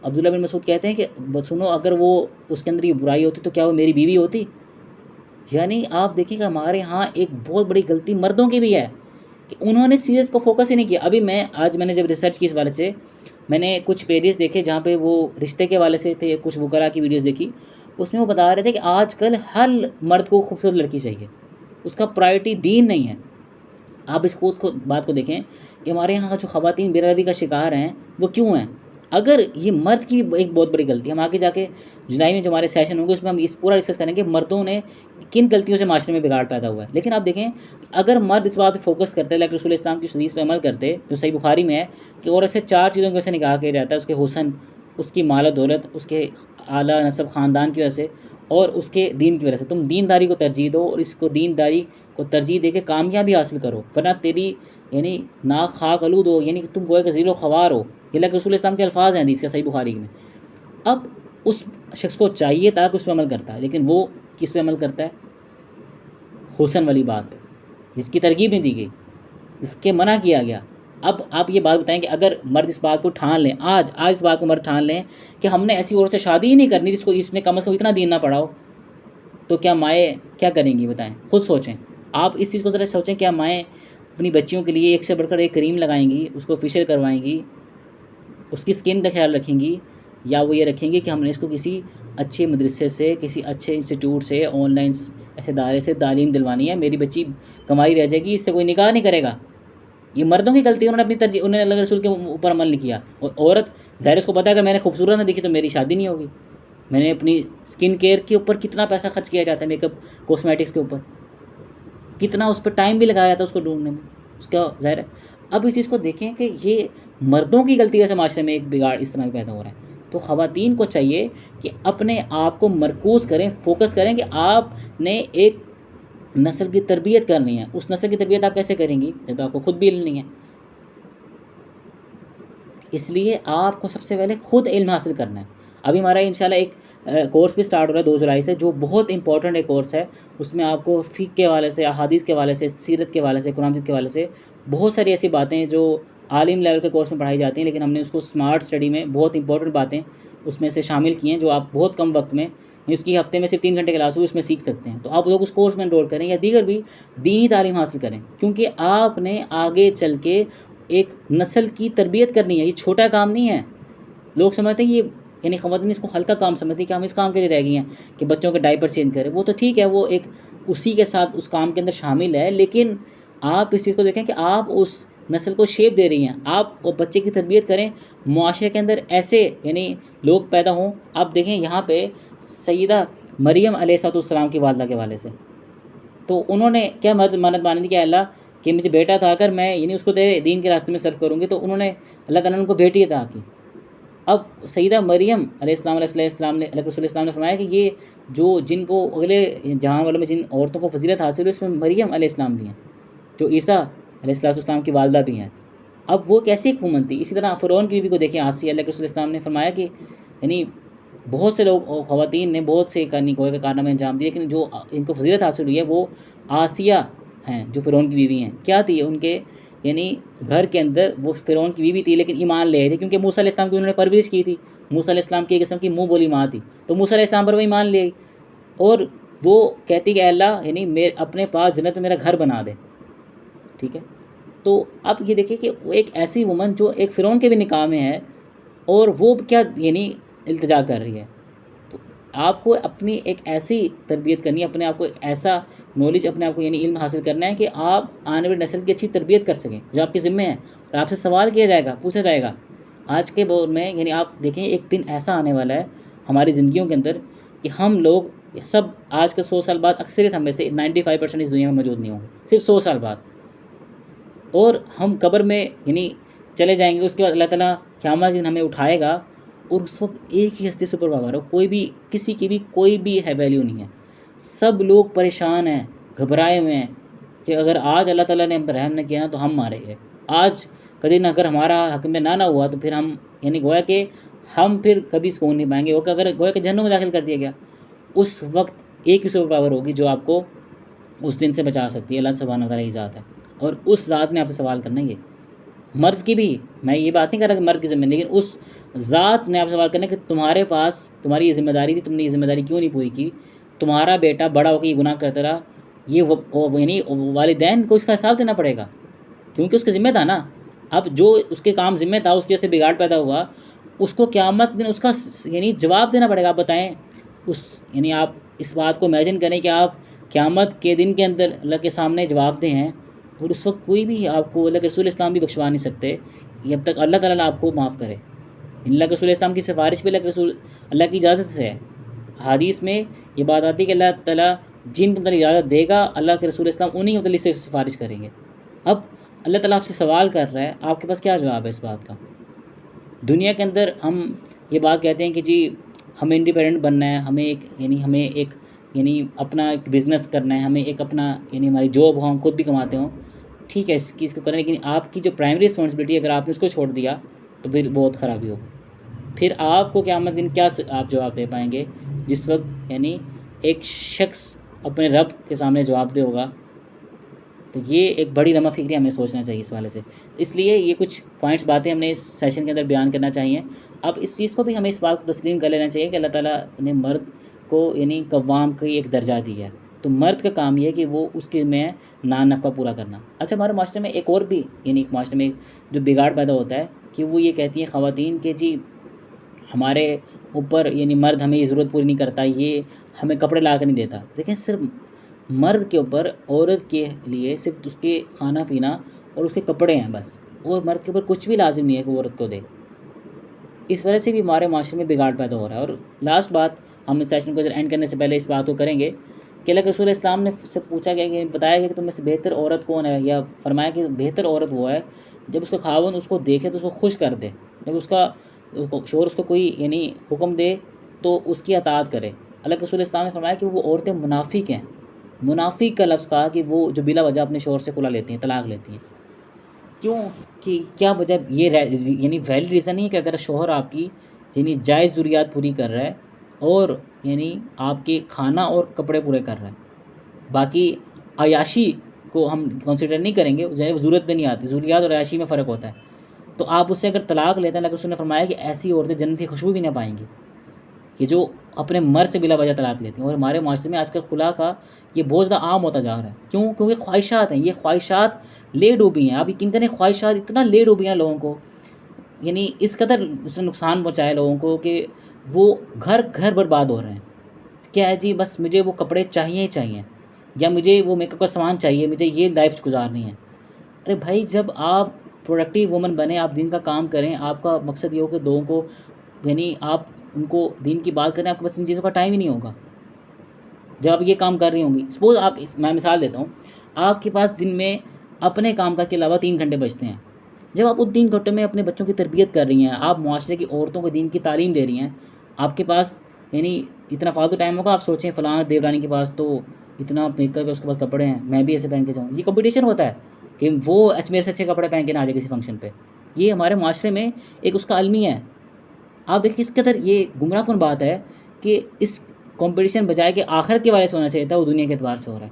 Speaker 1: अब्दुल्ला बिन मसूद कहते हैं कि सुनो, अगर वो उसके अंदर ये बुराई होती तो क्या वो मेरी बीवी होती? यानी आप देखिएगा हमारे यहाँ एक बहुत बड़ी गलती मर्दों की भी है कि उन्होंने सीरत को फोकस ही नहीं किया। अभी मैंने जब रिसर्च की इस वाले से, मैंने कुछ पेजेस देखे जहाँ पे वो रिश्ते के वाले से थे, कुछ वकला की वीडियोस देखी, उसमें वो बता रहे थे कि आजकल हर मर्द को खूबसूरत लड़की चाहिए, उसका प्रायोरिटी दीन नहीं है। आप इस बात को देखें कि हमारे यहाँ जो ख़वातीन बेरहमी का शिकार हैं वो क्यों हैं? अगर ये मर्द की भी एक बहुत बड़ी गलती है, हम आगे जाके जुलाई में जो हमारे सेशन होंगे उसमें हम इस पूरा डिस्कस करेंगे मर्दों ने किन गलतियों से माशरे में बिगाड़ पैदा हुआ है। लेकिन आप देखें, अगर मर्द इस बात पर फोकस करते, लाइक रसूल इस्लाम की हदीस पे अमल करते जो सही बुखारी में है कि औरत से 4 चीज़ों की वजह से निकाह किया जाता है, उसके हुस्न, उसकी माल दौलत, उसके आला नस्ब ख़ानदान की वजह से और उसके दीन की वजह से। तुम दीनदारी को तरजीह दो और इसको दीनदारी को तरजीह दे के कामयाबी हासिल करो, वरना तेरी यानी नाक खाक आलूद हो, यानी कि तुम गोए का ज़ीलो ख़वार हो। ये लाइक रसूल इस्लाम के अल्फाज हैं हदीस के सही बुखारी में। अब उस शख्स को चाहिए था कि उस पर अमल करता है, लेकिन वो किस पे अमल करता है? हुस्न वाली बात पे, जिसकी तरगीब नहीं दी गई, इसके मना किया गया। अब आप ये बात बताएं कि अगर मर्द इस बात को ठान लें, आज इस बात को मर्द ठान लें कि हमने ऐसी औरत से शादी ही नहीं करनी जिसको इसने कम अज़ कम इतना दीन ना पड़ा हो, तो क्या माएँ क्या करेंगी बताएं? खुद सोचें। आप इस चीज़ को ज़रा सोचें, क्या माएँ अपनी बच्चियों के लिए एक से बढ़कर एक क्रीम लगाएंगी, उसको फेशियल करवाएंगी, उसकी स्किन का ख्याल रखेंगी, या वो ये रखेंगी कि हमने इसको किसी अच्छे मदरसे से, किसी अच्छे इंस्टीट्यूट से, ऑनलाइन ऐसे दायरे से तालीम दिलवानी है, मेरी बच्ची कमाई रह जाएगी, इससे कोई निकाह नहीं करेगा? ये मर्दों की गलती है, उन्होंने अपनी तरजीह, उन्होंने अल्लाह रसूल के ऊपर अमल नहीं किया। और औरत ज़ाहिर उसको पता है अगर मैंने खूबसूरत ना दिखी तो मेरी शादी नहीं होगी। मैंने अपनी स्किन केयर के ऊपर कितना पैसा खर्च किया जाता है, मेकअप कॉस्मेटिक्स के ऊपर कितना उस पर टाइम भी लगाया जाता है उसको ढूंढने में, उसका ज़ाहिर है। अब इस चीज़ को देखें कि ये मर्दों की गलती वजह से माशरे में एक बिगाड़ इस तरह भी पैदा हो रहा है। तो ख़वातीन को चाहिए कि अपने आप को मरकूज़ करें, फोकस करें कि आपने एक नस्ल की तरबियत करनी है। उस नस्ल की तरबियत आप कैसे करेंगी जब तो आपको खुद भी इल्म नहीं है। इसलिए आपको सबसे पहले खुद इल्म हासिल करना है। अभी हमारा इंशाल्लाह एक कोर्स भी स्टार्ट हो रहा है 2 जुलाई से, जो बहुत इंपॉर्टेंट एक कोर्स है। उसमें आपको फ़िक़्ह के हवाले से, अहादीस के हवाले से, सीरत के हवाले से, कुरान मजीद के हवाले से बहुत सारी ऐसी बातें जो आलिम लेवल के कोर्स में पढ़ाई जाती हैं, लेकिन हमने उसको स्मार्ट स्टडी में बहुत इंपॉर्टेंट बातें उसमें से शामिल की हैं, जो आप बहुत कम वक्त में, उसकी हफ्ते में सिर्फ 3 घंटे क्लास हुई, उसमें सीख सकते हैं। तो आप लोग उस कोर्स में एनरोल करें या दीगर भी दीनी तालीम हासिल करें, क्योंकि आपने आगे चल के एक नस्ल की तरबियत करनी है। ये छोटा काम नहीं है। लोग समझते हैं ये यानी ख़वातीन इसको हल्का काम समझती है कि हम इस काम के लिए रह गई हैं कि बच्चों के डायपर चेंज करें। वो तो ठीक है, वो एक उसी के साथ उस काम के अंदर शामिल है, लेकिन आप इस चीज़ को देखें कि आप उस नस्ल को शेप दे रही हैं। आप वो बच्चे की तरबियत करें, मुआशरे के अंदर ऐसे यानी लोग पैदा हों। आप देखें यहाँ पे सैयदा मरियम अलैहिस्सलाम की वालदा के हवाले से, तो उन्होंने क्या मन्नत मानी थी कि अल्लाह कि मुझे बेटा था, अगर मैं यानी उसको तेरे दीन के रास्ते में सर्व करूँगी, तो उन्होंने अल्लाह ताला ने उनको बेटी अता की। अब सैयदा मरियम अलैहिस्सलाम ने, रसूल इस्लाम ने फरमाया कि ये जो जिनको अगले जहां वालों में जिन औरतों को फजीलत हासिल हुई, इसमें मरियम अलैहिस्सलाम भी हैं, जो ईसा अलैहिस्सलाम की वालदा भी हैं। अब वो कैसी एक वुमन थी। इसी तरह फ़िरौन की बीवी को देखें, आसिया, रसूल इस्लाम ने फरमाया कि यानी बहुत से लोग ख़वातीन ने बहुत से गोए के कारनामे अंजाम दिए, लेकिन जो इनको फजीलत हासिल हुई है वो आसिया हैं, जो फ़िरौन की बीवी हैं। क्या थी उनके यानी घर के अंदर वो फ़िरौन की बीवी थी, लेकिन ईमान ले आई थी, क्योंकि मूसा अलैहिस्सलाम की उन्होंने परवरिश की थी। मूसा अलैहिस्सलाम की एक किस्म की मुँह बोली माँ थी, तो मूसा अलैहिस्सलाम पर वो ईमान ले आई और वो कहती कि अल्लाह यानी मेरे अपने पास जन्नत में मेरा घर बना दे। ठीक है, तो अब ये देखिए कि वो एक ऐसी वुमन जो एक फ़िरौन के भी निकाह में है और वो क्या यानी इल्तिजा कर रही है। तो आपको अपनी एक ऐसी तरबियत करनी है, अपने आप को एक ऐसा नॉलेज, अपने आप को यानी इल्म हासिल करना है कि आप आने वाली नस्ल की अच्छी तरबियत कर सकें, जो आपके ज़िम्मे है। और आपसे सवाल किया जाएगा, पूछा जाएगा। आज के दौर में यानी आप देखें, एक दिन ऐसा आने वाला है हमारी ज़िंदगियों के अंदर कि हम लोग सब आज के 100 साल बाद अक्सरियत हम में से 95% इस दुनिया में मौजूद नहीं होंगे, सिर्फ 100 साल बाद। और हम कब्र में यानी चले जाएंगे। उसके बाद अल्लाह ताला क़यामत के दिन हमें उठाएगा और उस वक्त एक ही हस्ती सुपर पावर है, कोई भी किसी की भी कोई भी है वैल्यू नहीं है। सब लोग परेशान हैं, घबराए हुए हैं कि अगर आज अल्लाह ताला ने हम पर रहम न किया तो हम मारे गए। आज कभी ना अगर हमारा हक में ना हुआ तो फिर हम यानी गोया कि हम फिर कभी सुकून नहीं पाएंगे। वो अगर गोया कि जहन्नुम में दाखिल कर दिया गया, उस वक्त एक ही सुपर पावर होगी जो आपको उस दिन से बचा सकती है। अल्लाह सुब्हानहू व तआला की ज़ात है और उस ज़ात ने आपसे सवाल करना है। मर्द की भी मैं ये बात नहीं कर रहा कि मर्द की ज़िम्मेदारी, लेकिन उस ज़ात ने आपसे सवाल करना कि तुम्हारे पास तुम्हारी ये ज़िम्मेदारी थी, तुमने ये ज़िम्मेदारी क्यों नहीं पूरी की। तुम्हारा बेटा बड़ा होकर ये गुनाह करता रहा, ये यानी वालिदैन को इसका हिसाब देना पड़ेगा, क्योंकि उसके ज़िम्मे था ना। अब जो उसके काम ज़िम्मे था, उसकी वजह से बिगाड़ पैदा हुआ, उसको क़यामत दिन उसका यानी जवाब देना पड़ेगा। आप बताएं उस यानी आप इस बात को इमेजिन करें कि आप क़यामत के दिन के अंदर अल्लाह के सामने जवाब दें हैं और उस वक्त कोई भी आपको, अल्लाह के रसूल इस्लाम भी बख्शवा नहीं सकते जब तक अल्लाह ताला आपको माफ़ करे। अल्लाह के रसूल इस्लाम की सिफारिश भी अल्लाह की इजाज़त से है। हदीस में ये बात आती है कि अल्लाह ताला जिन के मतलब इजाज़त देगा, अल्लाह के रसूल इस्लाम उन्हीं के मतलब से सिफारिश करेंगे। अब अल्लाह ताला आपसे सवाल कर रहा है, आपके पास क्या जवाब है इस बात का। दुनिया के अंदर हम ये बात कहते हैं कि जी हमें इंडिपेंडेंट बनना है, हमें एक यानी अपना एक बिज़नेस करना है, हमें एक अपना यानी हमारी जॉब हो, हम खुद भी कमाते हों, ठीक है, इस चीज़ को करें। लेकिन आपकी जो प्राइमरी रिस्पॉन्सिबिलिटी अगर आपने उसको छोड़ दिया तो फिर बहुत ख़राबी होगी। फिर आपको क़यामत दिन क्या आप जवाब दे पाएंगे, जिस वक्त यानी एक शख्स अपने रब के सामने जवाब दे होगा। तो ये एक बड़ी लम्हा फ़िक्री हमें सोचना चाहिए इस वाले से। इसलिए ये कुछ पॉइंट्स बातें हमने इस सेशन के अंदर बयान करना चाहिए। अब इस चीज़ को भी हमें इस बात को तस्लीम कर लेना चाहिए कि अल्लाह ताला ने मर्द को यानी कव्वाम की एक दर्जा दिया है। तो मर्द का काम ये है कि वो उसके में नान नफ़ा पूरा करना। अच्छा, हमारे माशरे में एक और भी यानी एक माशरे में जो बिगाड़ पैदा होता है कि वो ये कहती हैं ख़वातीन कि जी हमारे ऊपर यानी मर्द हमें ये ज़रूरत पूरी नहीं करता, ये हमें कपड़े ला कर नहीं देता। देखें, सिर्फ मर्द के ऊपर औरत के लिए सिर्फ उसके खाना पीना और उसके कपड़े हैं बस, और मर्द के ऊपर कुछ भी लाजिम नहीं है कि वो औरत को दे। इस वजह से भी हमारे माशरे में बिगाड़ पैदा हो रहा है। और लास्ट बात, हम इस सेशन को एंड करने से पहले इस बात को करेंगे कि अल्लाह के रसूल इस्लाम ने से पूछा गया कि बताया गया कि तुम में से बेहतर औरत कौन है, या फरमाया कि बेहतर औरत वो है जब उसका खावन उसको देखे तो उसको खुश कर दे, जब उसका शोर उसको कोई यानी हुक्म दे तो उसकी अताअत करे। अल्लाह के रसूल इस्लाम ने फरमाया कि वो औरतें मुनाफिक हैं। मुनाफिक का लफ्ज़ कहा कि वो जो बिला वजह अपने शोर से खुला लेती हैं, तलाक लेती हैं। क्यों कि क्या वजह, ये यानी वैलिड रीज़न नहीं है कि अगर शोहर आपकी यानी जायज़ ज़रूरियात पूरी कर रहा है और यानी आपके खाना और कपड़े पूरे कर रहा है, बाकी अयाशी को हम कंसिडर नहीं करेंगे, ज़रूरत भी नहीं आती। ज़रूरियात और अयाशी में फ़र्क होता है। तो आप उससे अगर तलाक लेते हैं, लेकिन उसने फरमाया कि ऐसी औरतें जन्नत की खुशबू भी ना पाएंगी कि जो अपने मर्द से बिला वजह तलाक लेती हैं। और हमारे माशरे में आजकल खुला का ये बहुत ज़्यादा आम होता जा रहा है। क्यों? क्योंकि ख्वाहिशात हैं, ये ख्वाहिशात ले डूबी हैं। आप यकीन करें, ख्वाहिशात इतना ले डूबी हैं लोगों को, यानी इस कदर उसने नुकसान पहुँचाया लोगों को कि वो घर घर बर्बाद हो रहे हैं। क्या है जी, बस मुझे वो कपड़े चाहिए ही चाहिए, या मुझे वो मेकअप का सामान चाहिए, मुझे ये लाइफ गुजारनी है। अरे भाई, जब आप प्रोडक्टिव वुमन बने, आप दिन का काम करें, आपका मकसद ये हो कि लोगों को यानी आप उनको दीन की बात करें, आपके पास इन चीज़ों का टाइम ही नहीं होगा जब आप ये काम कर रही होंगी। सपोज़ आप मैं मिसाल देता हूँ, आपके पास दिन में अपने काम काज के अलावा 3 घंटे बचते हैं। जब आप उन 3 घंटों में अपने बच्चों की तरबियत कर रही हैं, आप मुआशरे की औरतों को दीन की तालीम दे रही हैं, आपके पास यानी इतना फालतू टाइम होगा। आप सोचें फ़लाँ देवरानी के पास तो इतना मेकअप है, उसके पास कपड़े हैं, मैं भी ऐसे पहन के जाऊँ। ये कंपटीशन होता है कि वो मेरे से अच्छे कपड़े पहन के ना आ जाए किसी फंक्शन पे। ये हमारे माशरे में एक उसका अलमी है। आप देखिए किस कदर ये गुमराहकुन बात है कि इस कंपटीशन बजाय कि आखिरत के बारे से होना चाहिए था, वो दुनिया के एतबार से हो रहा है।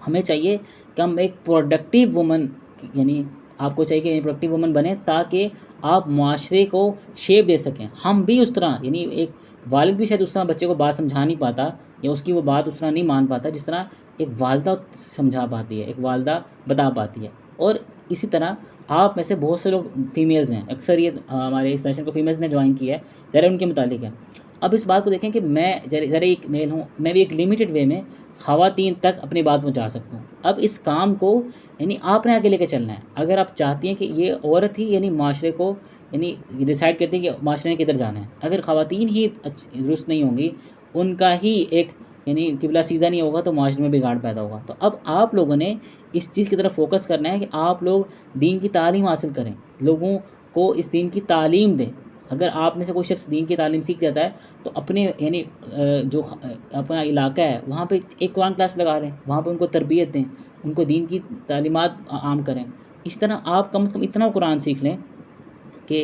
Speaker 1: हमें चाहिए कि हम एक प्रोडक्टिव वुमन यानी आपको चाहिए कि प्रोडक्टिव वुमन बने ताकि आप मुआशरे को शेप दे सकें। हम भी उस तरह यानी एक वालिद भी शायद उस तरह बच्चे को बात समझा नहीं पाता, या उसकी वो बात उस तरह नहीं मान पाता जिस तरह एक वालदा समझा पाती है, एक वालदा बता पाती है। और इसी तरह आप में से बहुत से लोग फीमेल्स हैं, अक्सर ये हमारे इस सेशन को फीमेल्स ने ज्वाइन किया है, ज़रा उनके मुतालिक है। अब इस बात को देखें कि मैं ज़रा एक मेल हूँ, मैं भी एक लिमिटेड वे में ख़वातीन तक अपनी बात पहुँचा सकता हूँ। अब इस काम को यानी आपने आगे लेके चलना है। अगर आप चाहती हैं कि ये औरत ही यानी माशरे को यानी डिसाइड करती है कि माशरे ने किधर जाना है, अगर ख़वातीन ही दुरुस्त नहीं होंगी, उनका ही एक यानी किबला सीधा नहीं होगा, तो माशरे में बिगाड़ पैदा होगा। तो अब आप लोगों ने इस चीज़ की तरफ फोकस करना है कि आप लोग दीन की तालीम हासिल करें, लोगों को इस दीन की तालीम दें। अगर आप में से कोई शख्स दीन की तालीम सीख जाता है, तो अपने यानी जो अपना इलाका है वहाँ पे एक कुरान क्लास लगा लें, वहाँ पे उनको तरबियत दें, उनको दीन की तालीमात आम करें। इस तरह आप कम से कम इतना कुरान सीख लें कि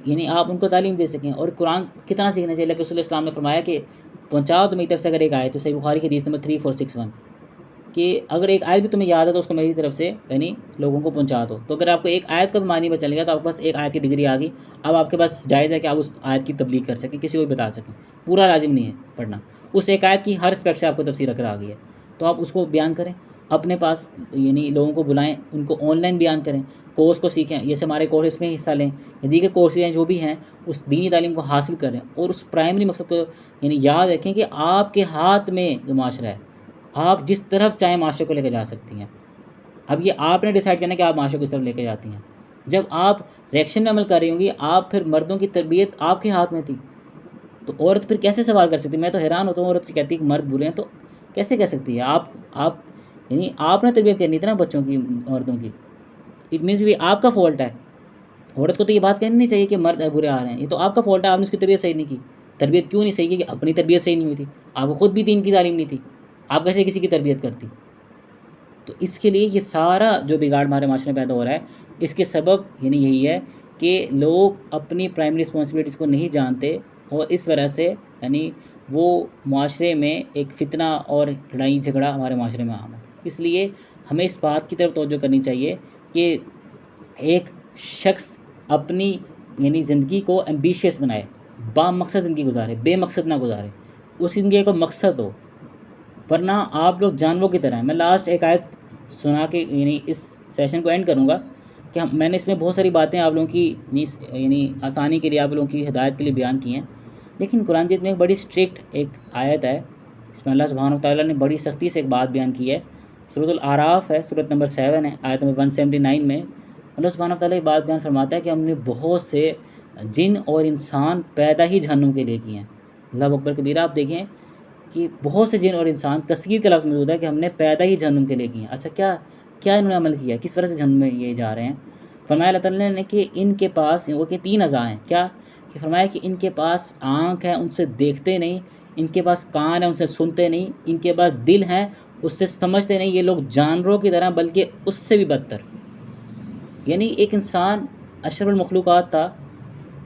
Speaker 1: यानी आप उनको तालीम दे सकें। और कुरान कितना सीखना चाहिए, रसूलुल्लाह सल्लल्लाहु अलैहि वसल्लम ने फरमाया कि पहुँचाओ तो मेरी तरफ से अगर एक आयत, तो सही बुखारी की हदीस नंबर 3461 कि अगर एक आयत भी तुम्हें याद है तो उसको मेरी तरफ से यानी लोगों को पहुंचा दो। तो अगर आपको एक आयत का भी मानी में चल गया, तो आपके पास एक आयत की डिग्री आ गई। अब आपके पास जायज़ है कि आप उस आयत की तबलीग कर सकें, किसी को भी बता सकें। पूरा लाजिम नहीं है पढ़ना, उस एक आयत की हर एस्पेक्ट से आपको तफसीर अगर आ गई है, तो आप उसको बयान करें, अपने पास यानी लोगों को बुलाएं, उनको ऑनलाइन बयान करें, कोर्स को सीखें। जैसे हमारे कोर्स में हिस्सा लें, या दीगर कोर्सेज हैं जो भी हैं, उस दीनी तालीम को हासिल करें। और उस प्राइमरी मकसद को यानी याद रखें कि आपके हाथ में जो माशरा है, आप जिस तरफ चाहें माशरे को लेकर जा सकती हैं। अब ये आपने डिसाइड करना है कि आप माशरे को किस तरफ लेकर जाती हैं। जब आप रिएक्शन में अमल कर रही होंगी, आप फिर मर्दों की तरबियत आपके हाथ में थी, तो औरत फिर कैसे सवाल कर सकती है? मैं तो हैरान होता हूँ, औरत कहती है कि मर्द बुरे हैं, तो कैसे कह सकती है? आप यानी आपने तरबियत करनी थी ना बच्चों की, मर्दों की। इट मीन्स भी आपका फॉल्ट है। औरत को तो ये बात कहनी नहीं चाहिए कि मर्द बुरे आ रहे हैं, ये तो आपका फॉल्ट है, आपने उसकी तरबियत सही नहीं की। तरबियत क्यों नहीं सही की? कि अपनी तरबियत सही नहीं हुई थी, आपको खुद भी दीन की तालीम नहीं थी, आप कैसे किसी की तरबियत करती? तो इसके लिए ये सारा जो बिगाड़ हमारे माशरे में पैदा हो रहा है, इसके सबब यानी यही है कि लोग अपनी प्राइमरी रिस्पॉन्सिबिलिटीज़ को नहीं जानते, और इस वजह से यानी वो माशरे में एक फ़ितना और लड़ाई झगड़ा हमारे माशरे में आम है। इसलिए हमें इस बात की तरफ तवज्जो करनी चाहिए कि एक शख्स अपनी यानी ज़िंदगी को एम्बिशियस बनाए, बामकसद ज़िंदगी गुजारे, बेमकसद ना गुजारे। उस ज़िंदगी को मकसद हो, वरना आप लोग जानवरों की तरह हैं। मैं लास्ट एक आयत सुना के यानी इस सेशन को एंड करूँगा कि मैंने इसमें बहुत सारी बातें आप लोगों की यानी आसानी के लिए, आप लोगों की हिदायत के लिए बयान की हैं, लेकिन कुरान मजीद में एक बड़ी स्ट्रिक्ट एक आयत है, इसमें अल्लाह सुब्हानहू व तआला ने बड़ी सख्ती से एक बात बयान की है। सूरह आराफ है, सूरत नंबर 7 है, आयत नंबर 179 में अल्लाह सुब्हानहू व तआला ये बात बयान फरमाता है कि हमने बहुत से जिन और इंसान पैदा ही जहन्नुम के लिए किए हैं। अल्लाह अकबर कबीरा। आप देखें कि बहुत से जिन और इंसान, कसीर का लफ्ज़ मौजूद है कि हमने पैदा ही जहन्नुम के लिए किए हैं। अच्छा, क्या क्या इन्होंने अमल किया, किस वजह से जहन्नुम में ये जा रहे हैं? फरमाया अल्लाह ताला ने कि इनके पास वो कि 3 अज़ा हैं। क्या कि फरमाया कि इनके पास आँख है, उनसे देखते नहीं, इनके पास कान है, उनसे सुनते नहीं, इनके पास दिल है, उससे समझते नहीं। ये लोग जानवरों की तरह, बल्कि उससे भी बदतर। यानी एक इंसान अशरफुल मखलूक़ात था,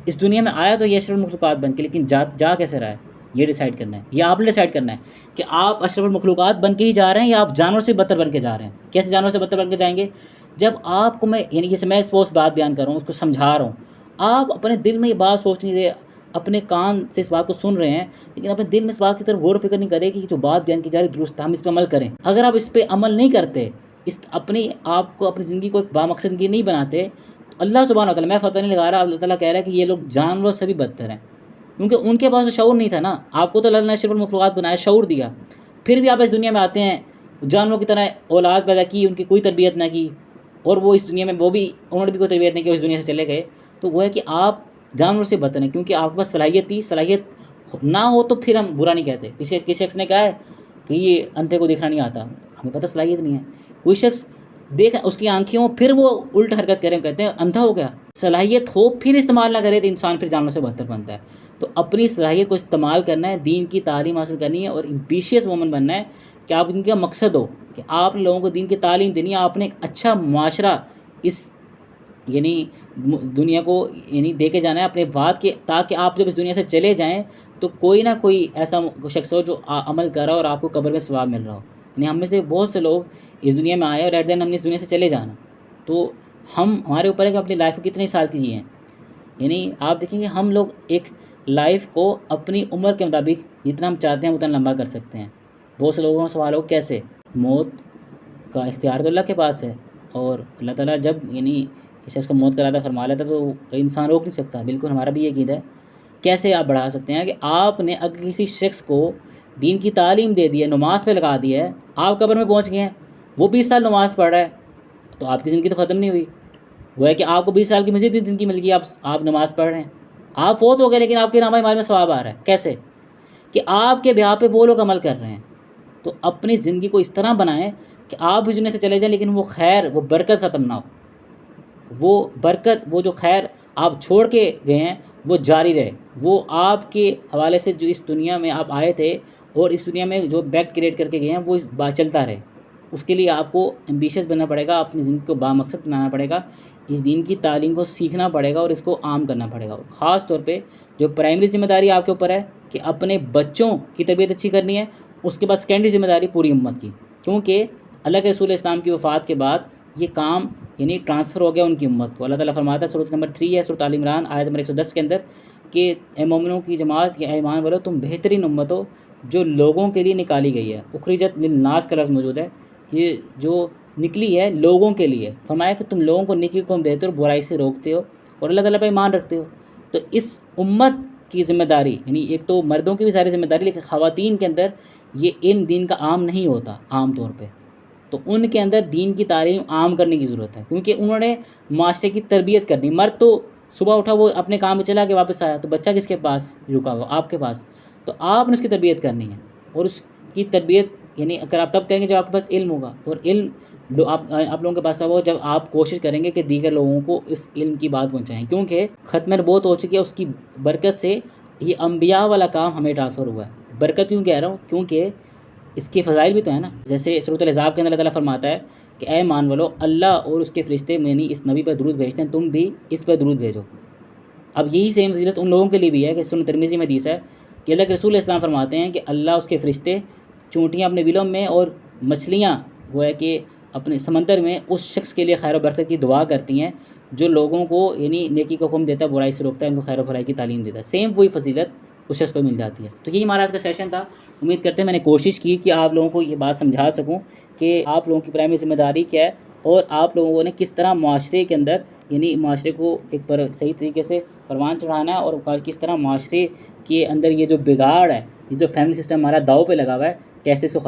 Speaker 1: इस दुनिया में आया तो ये अशरफुल मखलूक़ात बन के, लेकिन जा कैसे रहा है, ये डिसाइड करना है। ये आपने डिसाइड करना है कि आप अशरफुल मखलूक़ात बन के ही जा रहे हैं, या आप जानवर से बदतर बन के जा रहे हैं। कैसे जानवर से बदतर बन के जाएंगे? जब आपको मैं यानी जैसे मैं स्पोर्ट्स बात बयान कर रहा हूँ, उसको समझा रहा हूँ, आप अपने दिल में ये बात सोच नहीं रहे, अपने कान से इस बात को सुन रहे हैं, लेकिन अपने दिल में इस बात की तरफ गौर फिक्र नहीं करें कि जो बात बयान की जा रही दुरुस्त, हम इस पर अमल करें। अगर आप इस पर अमल नहीं करते, इस अपनी आप को अपनी ज़िंदगी को एक बामकसद ज़िंदगी नहीं बनाते, तो अल्लाह सुब्हानहू व तआला, मैं फ़तवा नहीं लगा रहा, अल्लाह ताला कह रहा है कि ये लोग जानवरों से भी बदतर हैं, क्योंकि उनके पास तो शऊर नहीं था ना। आपको तो अल्लाह ने अशरफुल मखलूक़ात बनाया, शऊर दिया, फिर भी आप इस दुनिया में आते हैं, जानवरों की तरह औलाद पैदा की, उनकी कोई तरबियत ना की, और वो इस दुनिया में वो भी उन्होंने भी कोई तरबियत नहीं की, इस दुनिया से चले गए। तो वो है कि आप जानवर से बदतर हैं, क्योंकि आपके पास सलाहियत थी। सलाहियत ना हो तो फिर हम बुरा नहीं कहते। किसी शख्स ने कहा है कि ये अंधे को देखना नहीं आता, हमें पता सलाहियत नहीं है। कोई शख्स देख उसकी आँखें हों, फिर वो उल्ट हरकत करें, कहते हैं अंधा हो गया। सलाहियत हो फिर इस्तेमाल ना करे, तो इंसान फिर जानवर से बदतर बनता है। तो अपनी सलाहियत को इस्तेमाल करना है, दीन की तालीम हासिल करनी है, और एम्बिशियस वूमन बनना है कि आप इनका मकसद हो कि आपने लोगों को दीन की तालीम देनी है, आपने एक अच्छा माशरा इस यानी दुनिया को यानी दे के जाना है अपने बाद के, ताकि आप जब इस दुनिया से चले जाएँ तो कोई ना कोई ऐसा शख्स हो जो अमल कर रहा हो और आपको कब्र में सवाब मिल रहा हो। यानी हम में से बहुत से लोग इस दुनिया में आए और एट द एंड हमने इस दुनिया से चले जाना, तो हमारे ऊपर है कि अपनी लाइफ को कितने साल की जिएँ। यानी आप देखेंगे हम लोग एक लाइफ को अपनी उम्र के मुताबिक जितना हम चाहते हैं उतना लंबा कर सकते हैं। बहुत से लोगों का सवाल हो कैसे? मौत का इख्तियार तो अल्लाह के पास है, और अल्लाह ताला जब यानी किसी को मौत का इरादा फरमा लेता तो इंसान रोक नहीं सकता। बिल्कुल हमारा भी ये अक़ीदा है। कैसे आप बढ़ा सकते हैं कि आपने अगर किसी शख्स को दीन की तालीम दे दी है, नमाज़ पे लगा दिया है, आप कब्र में पहुँच गए हैं, वो 20 साल नमाज़ पढ़ रहा है, तो आपकी ज़िंदगी तो ख़त्म नहीं हुई। वो है कि आपको 20 साल की मज़ीद ज़िंदगी मिल गई, आप नमाज़ पढ़ रहे हैं, आप फ़ौत हो गए लेकिन आपके नामा-ए-माल में सवाब आ रहा है। कैसे? कि आपके ब्याह पे वो लोग अमल कर रहे हैं। तो अपनी ज़िंदगी को इस तरह बनाएं कि आप भी दुनिया से चले जाएं लेकिन वो खैर, वो बरकत ख़त्म ना हो। वो बरकत, वो जो खैर आप छोड़ के गए हैं वो जारी रहे। वो आपके हवाले से जो इस दुनिया में आप आए थे और इस दुनिया में जो इम्पैक्ट क्रिएट करके गए हैं वो इस बात चलता रहे। उसके लिए आपको एम्बिशियस बनना पड़ेगा, अपनी ज़िंदगी को बामकसद बनाना पड़ेगा, इस दीन की तालीम को सीखना पड़ेगा और इसको आम करना पड़ेगा। और ख़ास तौर पे जो प्राइमरी ज़िम्मेदारी आपके ऊपर है कि अपने बच्चों की तरबियत अच्छी करनी है, उसके बाद सेकेंडरी ज़िम्मेदारी पूरी उम्मत की। क्योंकि अल्लाह के रसूल इस्लाम की वफ़ात के बाद ये काम यानी ट्रांसफ़र हो गया उनकी उम्मत को। अल्लाह ताला फरमाता है सूरत नंबर 3 है, सूरत आल इमरान आयत नंबर 110 के अंदर कि ए मोमिनों की जमात या ईमान वालों, तुम बेहतरीन उम्मत हो जो लोगों के लिए निकाली गई है। उखरिजत लिन्नास का लफ्ज़ मौजूद है, ये जो निकली है लोगों के लिए। फरमाया कि तुम लोगों को नेकी को देते हो, बुराई से रोकते हो और अल्लाह ताला पे ईमान रखते हो। तो इस उम्मत की ज़िम्मेदारी यानी एक तो मर्दों की भी सारी ज़िम्मेदारी, लेकिन ख़वातीन के अंदर ये इल्म दीन का आम नहीं होता आम तौर पे। तो उनके अंदर दीन की तालीम आम करने की ज़रूरत है, क्योंकि उन्होंने माशरे की तरबियत करनी। मर्द तो सुबह उठा वो अपने काम में चला के वापस आया, तो बच्चा किसके पास रुका हुआ? आपके पास। तो आपने उसकी तरबियत करनी है और उसकी तरबियत यानी अगर आप तब करेंगे जब आपके पास इल्म होगा। और इल्म जो आप लोगों के पास होगा जब आप कोशिश करेंगे कि दीगर लोगों को इस इल्म की बात पहुँचाएँ। क्योंकि ख़त्म नबूवत हो चुकी है, उसकी बरकत से ये अम्बिया वाला काम हमें ट्रांसफ़र हुआ है। बरकत क्यों कह रहा हूँ? क्योंकि इसके फ़ज़ाइल भी तो है ना। जैसे सूरत अल-अहज़ाब के अंदर अल्लाह ताला फरमाता है कि ऐ ईमान वालों, अल्लाह और उसके फ़रिश्ते यानी इस नबी पर दुरूद भेजते हैं, तुम भी इस पर दुरूद भेजो। अब यही सेम फ़ज़ीलत उन लोगों के लिए भी है कि सुनन तिरमिज़ी में हदीस है कि अल्लाह के रसूल इस्लाम फरमाते हैं कि अल्लाह उसके फ़रिश्ते चूंटियाँ अपने बिलों में और मछलियाँ वो है कि अपने समंदर में उस शख्स के लिए खैर व बरकत की दुआ करती हैं जो लोगों को यानी नेकी का हुक्म देता है, बुराई से रोकता है, उनको खैर व भलाई की तालीम देता है। सेम वही फ़ज़ीलत उस शख्स को मिल जाती है। तो यही हमारा आज का सेशन था। उम्मीद करते हैं मैंने कोशिश की कि आप लोगों को ये बात समझा सकूं कि आप लोगों की प्राइमरी ज़िम्मेदारी क्या है और आप लोगों ने किस तरह माशरे के अंदर यानी माशरे को एक पर सही तरीके से परवान चढ़ाना है और किस तरह माशरे के अंदर ये जो बिगाड़ है, ये जो फैमिली सिस्टम हमारा दाव पे लगा हुआ है, कैसे इसको